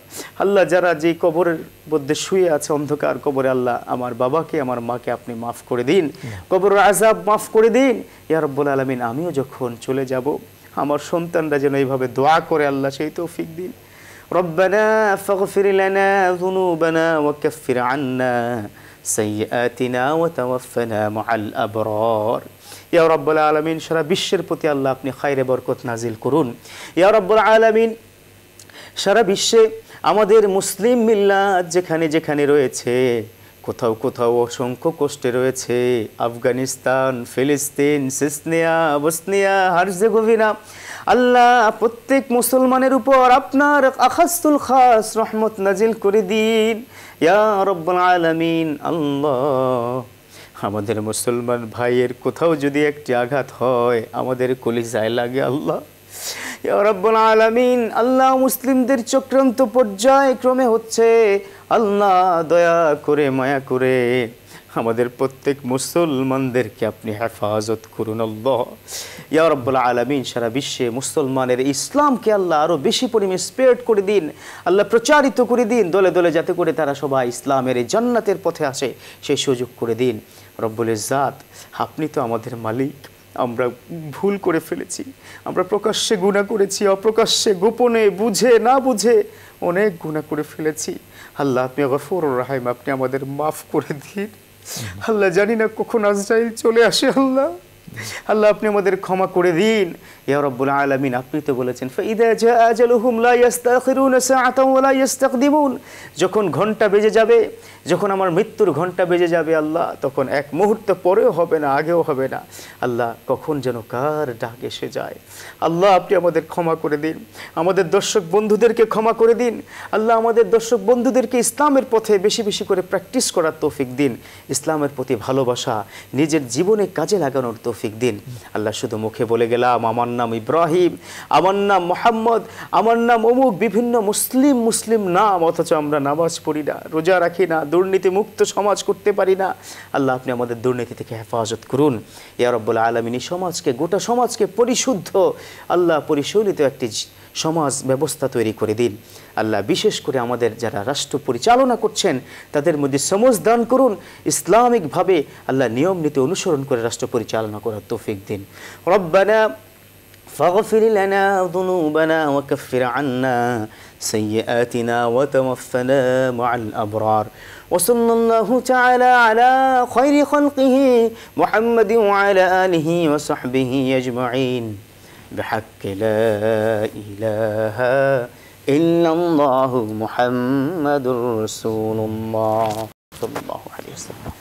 Speaker 1: আল্লাহ যারা যে কবরের মধ্যে শুয়ে আছে, অন্ধকার কবরে, আল্লাহ আমার বাবাকে, আমার মাকে আপনি মাফ করে দিন। কবরের আযাব মাফ করে দিন। ইয়া রাব্বুল আলামিন, আমিও যখন চলে যাব, আমার সন্তানরা যেন এইভাবে দোয়া করে, আল্লাহ সেই তৌফিক দিন। রব্বানা ফাগফির লানা যুনুবানা ওয়া কাফির আন্না সাইয়্যাতিনা ওয়া তাওয়াফানা মাআল আবরার। ইয়া রাব্বুল আলামিন, সারা বিশ্বের প্রতি আল্লাহ আপনি খায়রে বরকত নাজিল করুন। ইয়া রাব্বুল আলামিন, সারা বিশ্বে আমাদের মুসলিম মিল্লাত যেখানে যেখানে রয়েছে, কোথাও কোথাও অসংখ্য কষ্টে রয়েছে। আফগানিস্তান, ফিলিস্তিন, চেচনিয়া, বসনিয়া, হার্জেগোভিনা, আল্লাহ প্রত্যেক মুসলমানের উপর আপনার আখাসুল খাস রহমত নাজিল করে দিন। ইয়া রাব্বুল আলামিন, আল্লাহ আমাদের মুসলমান ভাইয়ের কোথাও যদি একটি আঘাত হয়, আমাদের কলিজায় লাগে আল্লাহ। ইয়া রাব্বুল আলামিন, আল্লাহ মুসলিমদের চক্রান্ত পর্যায়ক্রমে হচ্ছে। আল্লাহ দয়া করে, মায়া করে আমাদের প্রত্যেক মুসলমানদেরকে আপনি হেফাজত করুন আল্লাহ। ইয়া রাব্বুল আলামিন, সারা বিশ্বে মুসলমানের ইসলামকে আল্লাহ আরও বেশি পরিমাণে স্প্রেড করে দিন, আল্লাহ প্রচারিত করে দিন, দলে দলে, যাতে করে তারা সবাই ইসলামের এই জান্নাতের পথে আসে, সেই সুযোগ করে দিন। রব্বুল ইজ্জাত, আপনি তো আমাদের মালিক। আমরা ভুল করে ফেলেছি, আমরা প্রকাশ্যে গুনাহ করেছি, অপ্রকাশ্যে, গোপনে, বুঝে না বুঝে অনেক গুনাহ করে ফেলেছি। আল্লাহ আপনি গফুরুর রহিম, আপনি আমাদের মাফ করে দিন। আল্লাহ জানি না কখন আজরাইল চলে আসে। আল্লাহ আপনি আমাদের ক্ষমা করে দিন। ইয়া রাব্বুল আলামিন, আপনি তো বলেছেন ফাইদা জা আজালুহুম লা ইস্তাখিরুনা সাআতাও ওয়া লা ইস্তাকদিমুন। যখন ঘন্টা বেজে যাবে, যখন আমার মৃত্যুর ঘন্টা বেজে যাবে আল্লাহ, তখন এক মুহূর্ত পরেও হবে না, আগেও হবে না। আল্লাহ কখন যেন কার ডাক এসে যায়। আল্লাহ আপনি আমাদের ক্ষমা করে দিন। আমাদের দর্শক বন্ধুদেরকে ক্ষমা করে দিন। আল্লাহ আমাদের দর্শক বন্ধুদেরকে ইসলামের পথে বেশি বেশি করে প্র্যাকটিস করার তৌফিক দিন। ইসলামের প্রতি ভালোবাসা নিজের জীবনে কাজে লাগানোর তৌফিক দিন। আল্লাহ শুধু মুখে বলে গেলাম আমার নাম ইব্রাহিম, আমার নাম মোহাম্মদ, আমার নাম অমুক, বিভিন্ন মুসলিম নাম, অথচ আমরা নামাজ পড়ি না, রোজা রাখি না, দুর্নীতি মুক্ত সমাজ করতে পারি না। আল্লাহ আপনি আমাদের দুর্নীতি থেকে হেফাজত করুন। ইয়া রাব্বুল আলামিন, সমাজকে, গোটা সমাজকে পরিশুদ্ধ, আল্লাহ পরিচালিত একটি সমাজ ব্যবস্থা তৈরি করে দিন। আল্লাহ বিশেষ করে আমাদের যারা রাষ্ট্র পরিচালনা করছেন, তাদের মধ্যে সমঝ দান করুন। ইসলামিকভাবে আল্লাহ নিয়ম নীতি অনুসরণ করে রাষ্ট্র পরিচালনা করার তৌফিক দিন। রব্বানা ফাগফির লানা যুনুবানা ওয়া কাফির আন্না সাইয়্যাতিনা ওয়া তাওয়াফানা মাআল আবরার। وصلى الله تعالى على خير خلقه محمد وعلى آله وصحبه أجمعين بحق لا إله إلا الله محمد رسول الله صلى الله عليه وسلم.